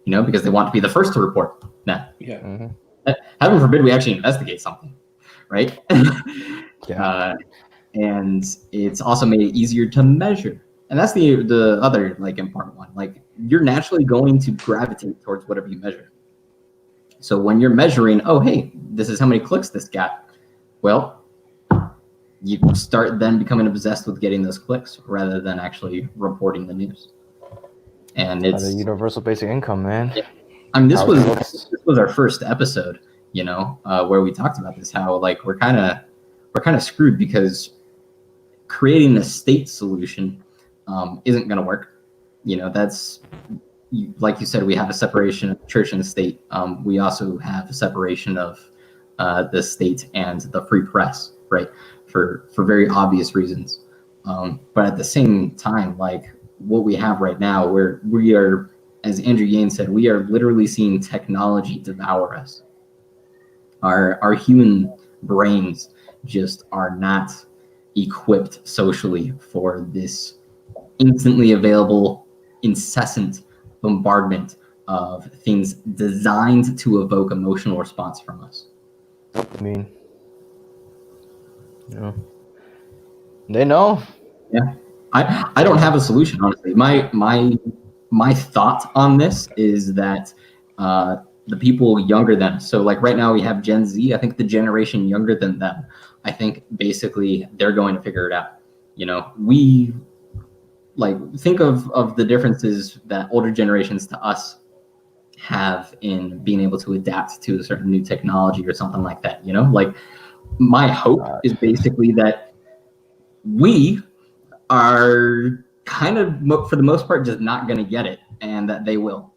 because they want to be the first to report. Now, heaven forbid we actually investigate something, right? And it's also made it easier to measure. And that's the other important one. Like, you're naturally going to gravitate towards whatever you measure. So when you're measuring, oh, hey, this is how many clicks this got. Well, you start then becoming obsessed with getting those clicks rather than actually reporting the news. And it's the universal basic income, man. Yeah. I mean, this was our first episode, where we talked about this, how we're kind of screwed because creating a state solution isn't going to work. That's, like you said, we have a separation of church and state. We also have a separation of the state and the free press, right? For very obvious reasons. But at the same time, what we have right now, we are, as Andrew Yang said, we are literally seeing technology devour us. Our human brains just are not equipped socially for this instantly available incessant bombardment of things designed to evoke emotional response from us. I mean, you know, they know. Yeah, I don't have a solution, honestly. My thought on this is that the people younger than us, so like right now we have Gen Z, I think the generation younger than them, I think basically they're going to figure it out. You know, we like think of the differences that older generations to us have in being able to adapt to a certain new technology or something like that. You know, like my hope is basically that we are kind of, for the most part, just not going to get it, and that they will.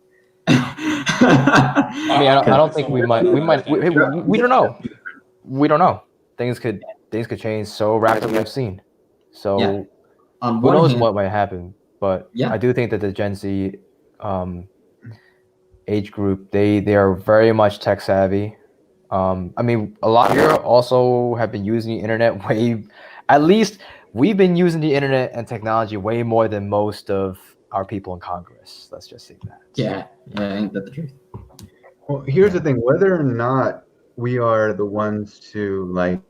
I mean, I don't think we might. We don't know. We don't know. Things could change so rapidly. I've seen. So Yeah. who knows what might happen? But Yeah. I do think that the Gen Z age group, they are very much tech savvy. I mean, a lot here also have been using the internet way. At least we've been using the internet and technology way more than most of our people in Congress. Let's just say that. Yeah, ain't that the truth? Well, here's the thing: whether or not we are the ones to like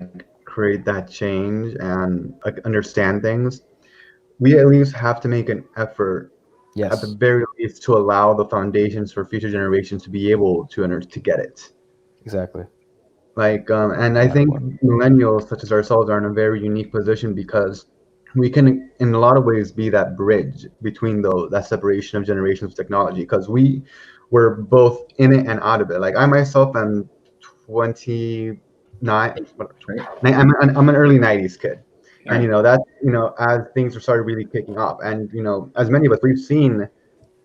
create that change and like, understand things, we at least have to make an effort, Yes. at the very least, to allow the foundations for future generations to be able to get it. Exactly. Like, and I think millennials such as ourselves are in a very unique position because we can, in a lot of ways, be that bridge between that separation of generations of technology, because we were both in it and out of it. Like I myself am 29. I'm an early 90s kid. And, that, as things are started really kicking off, and, as many of us, we've seen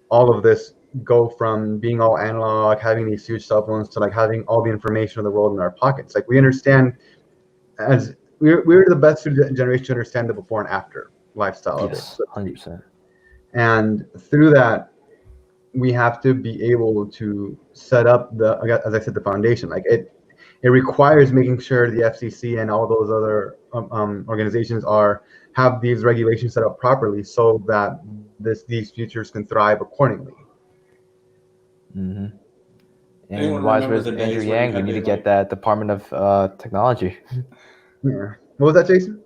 all of this go from being all analog, having these huge cell phones, to like having all the information of the world in our pockets. Like we understand, as we're the best generation to understand the before and after lifestyle of it. Yes, 100%. And through that, we have to be able to set up as I said, the foundation. Like it requires making sure the FCC and all those other organizations have these regulations set up properly so that these futures can thrive accordingly. Mm-hmm. And wise words Andrew Yang, we need to get that Department of Technology. Yeah. What was that, Jason?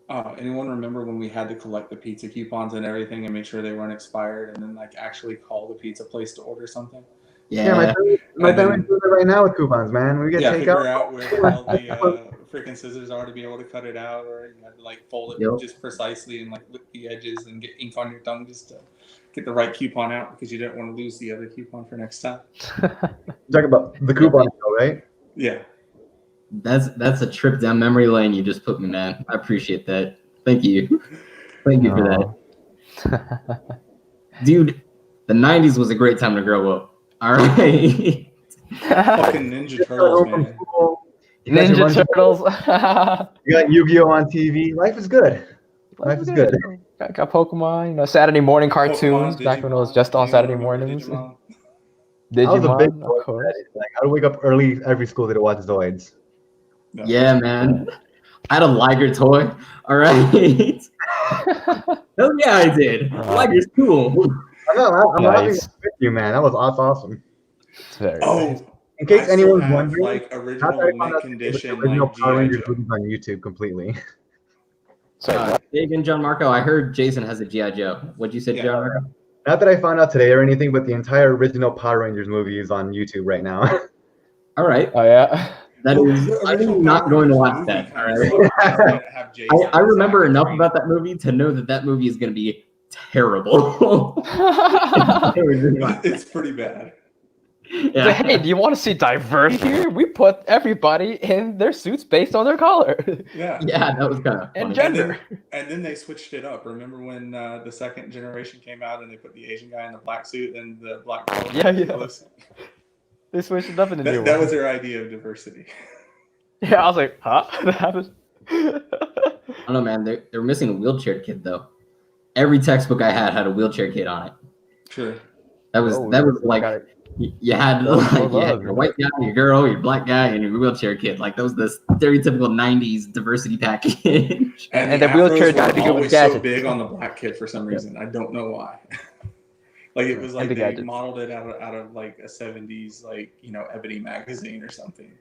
Anyone remember when we had to collect the pizza coupons and everything and make sure they weren't expired, and then like actually call the pizza place to order something? Yeah, my family's doing it right now with coupons, man. We get takeout. Figure out where the hell the freaking scissors are to be able to cut it out, or you have to like fold it just precisely and like lick the edges and get ink on your tongue just to get the right coupon out because you don't want to lose the other coupon for next time. Talk about the coupon, right? Yeah. That's a trip down memory lane you just put me, man. I appreciate that. Thank you. Thank you for that. Dude, the 90s was a great time to grow up. All right. Fucking Ninja Turtles, man. Ninja Turtles. You got Yu-Gi-Oh on TV. Life is good. Life is good. Got Pokemon, Saturday morning cartoons back when it was just on Saturday mornings. Digimon, I was a big boy. Like I would wake up early every school day to watch Zoids. No. Yeah, man. I had a Liger toy. All right. Hell yeah, I did. Liger's cool. I'm not having with you, man. That was awesome. Very in case anyone's wondering, like original condition, original Power Rangers movies on YouTube completely. Again, John Marco, I heard Jason has a G.I. Joe. What'd you say, John Marco? Not that I found out today or anything, but the entire original Power Rangers movie is on YouTube right now. All right. Oh yeah. I'm not going to watch that. All right. I remember enough about that movie to know that movie is going to be terrible. It's pretty bad. Yeah. But hey, do you want to see diversity here? We put everybody in their suits based on their color. Yeah. Yeah, that was kind of and gender. And then they switched it up. Remember when the second generation came out and they put the Asian guy in the black suit and the black girl? Yeah. They switched it up in the new one. That was their idea of diversity. Yeah, I was like, huh? That happened. I don't know, man. They're missing a wheelchair kid though. Every textbook I had a wheelchair kid on it. Sure. That was like you had your white guy, your girl, your black guy, and your wheelchair kid. Like that was the stereotypical '90s diversity package. And the wheelchair guy to go with gadgets. So big on the black kid for some reason. I don't know why. Like it was like the they gadgets. modeled it out of like a 70s like Ebony magazine or something.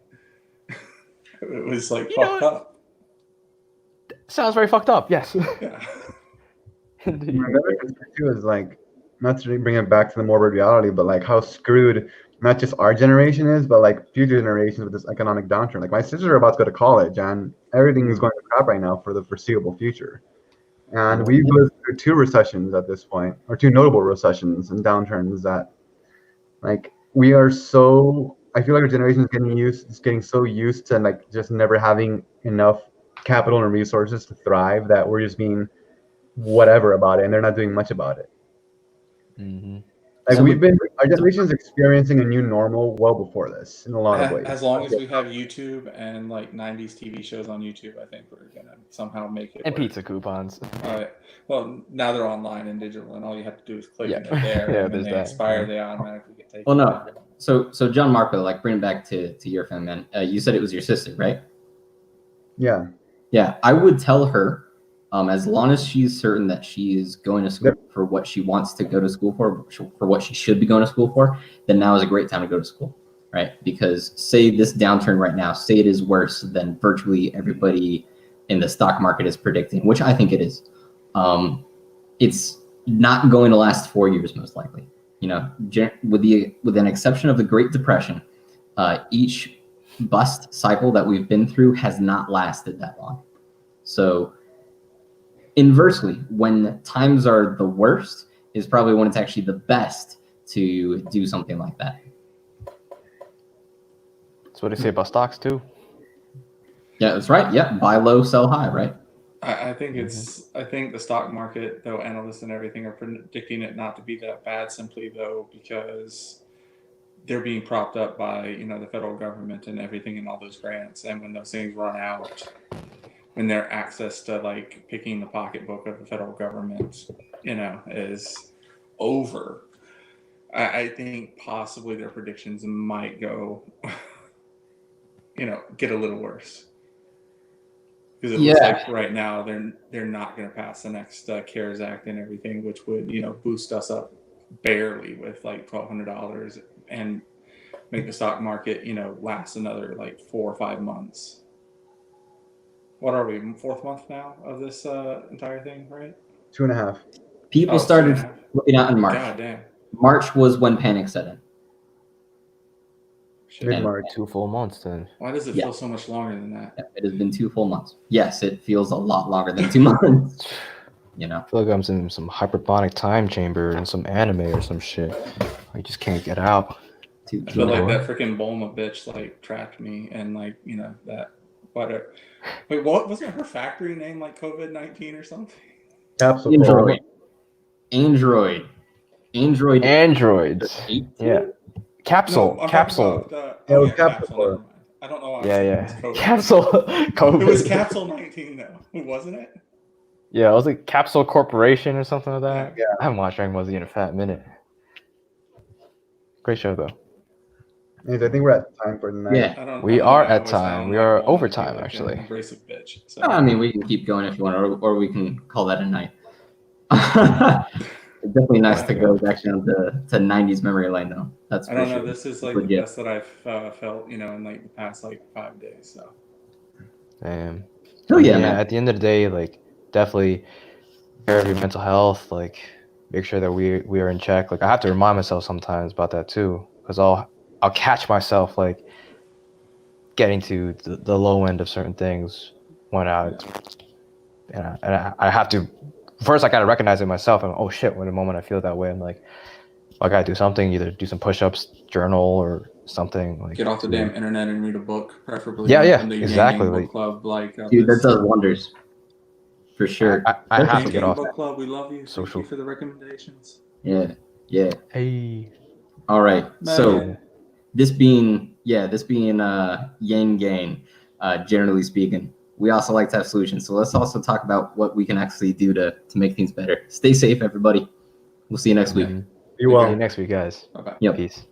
It was like You know fucked up. Sounds very fucked up. Yes. Yeah. Indeed. The other concept too is like, not to bring it back to the morbid reality, but like how screwed not just our generation is, but like future generations with this economic downturn. Like my sisters are about to go to college, and everything is going to crap right now for the foreseeable future. And we've lived through 2 recessions at this point, or 2 notable recessions and downturns that, like, we are so. I feel like our generation is getting so used to like just never having enough capital and resources to thrive that we're just being whatever about it, and they're not doing much about it. Mm-hmm. Like So our generation's experiencing a new normal well before this in a lot of ways. As long as we have YouTube and like 90s TV shows on YouTube, I think we're gonna somehow make it. And work. pizza coupons. All right. Well, now they're online and digital, and all you have to do is click Yeah. in it there, Yeah, and when there's they that. expire, they automatically get taken. Well, no. So John Marco, like bring it back to your family, man. You said it was your sister, right? Yeah. Yeah, I would tell her, as long as she's certain that she is going to school Yep. for what she wants to go to school for what she should be going to school for, then now is a great time to go to school, right? Because say this downturn right now, say it is worse than virtually everybody in the stock market is predicting, which I think it is. It's not going to last 4 years, most likely. With an exception of the Great Depression, each bust cycle that we've been through has not lasted that long. So inversely, when times are the worst is probably when it's actually the best to do something like that. That's what they say about stocks too. Yeah, that's right. Yeah, buy low, sell high, right? I think I think the stock market, though, analysts and everything are predicting it not to be that bad, simply though because they're being propped up by the federal government and everything and all those grants, and when those things run out, when their access to like picking the pocketbook of the federal government, is over, I think possibly their predictions might go, get a little worse. Because it looks like right now they're not going to pass the next CARES Act and everything, which would boost us up barely with like $1,200 and make the stock market last another like 4 or 5 months. What are we, 4th month now of this entire thing, right? 2.5. People Oh, started 2.5. looking out in March. God damn. March was when panic set in. Shit. Mid-March. 2 full months then. Why does it Yeah. feel so much longer than that? It has been 2 full months. Yes, it feels a lot longer than 2 months. I feel like I'm in some hyperbolic time chamber in some anime or some shit. I just can't get out. Two- I feel like Lord. that freaking Bulma bitch like trapped me and like that whatever. Wait, what wasn't her factory name like COVID-19 or something? Capsule. Android. Android. Androids. 18? Yeah. Capsule. No, I'm Capsule. talking about, Yeah, it was Capsule. Capsule. Never mind. I don't know why. I Yeah, was yeah. thinking it was COVID. Capsule. COVID. It was Capsule 19 though, wasn't it? Yeah, it was like Capsule Corporation or something like that. Yeah. I haven't watched Dragon Ball Z in a fat minute. Great show though. Anyways, I think we're at time for tonight. Yeah. We I are always at time. found We that are Bulma overtime, to be, like, actually. an abrasive bitch. So. I mean, we can keep going if you want, or we can call that a night. It's definitely nice to go back down to 90s memory lane, though. That's I for don't know. sure. This is like the Legit. best that I've felt, in like the past like 5 days. So Damn. Hell yeah, man. At the end of the day, like definitely take care of your mental health. Like make sure that we are in check. Like I have to remind myself sometimes about that too, because I'll catch myself like getting to the low end of certain things when I have to. First, I gotta recognize it myself, and oh shit! When the moment I feel that way, I'm like, I gotta do something. Either do some push-ups, journal, or something. Like get off the damn internet and read a book, preferably. Yeah, in the exactly, gaming like- book club, like Dude, that this. does wonders. For sure. I have to Gaming get off book that. club. We love you. Social. Thank you for the recommendations. Yeah. Yeah. Hey. All right. So Man. this being Yang Gang, generally speaking, we also like to have solutions. So let's also talk about what we can actually do to make things better. Stay safe, everybody. We'll see you next week. Mhm. Be See well. you next week, guys. Bye bye. Yep. Peace.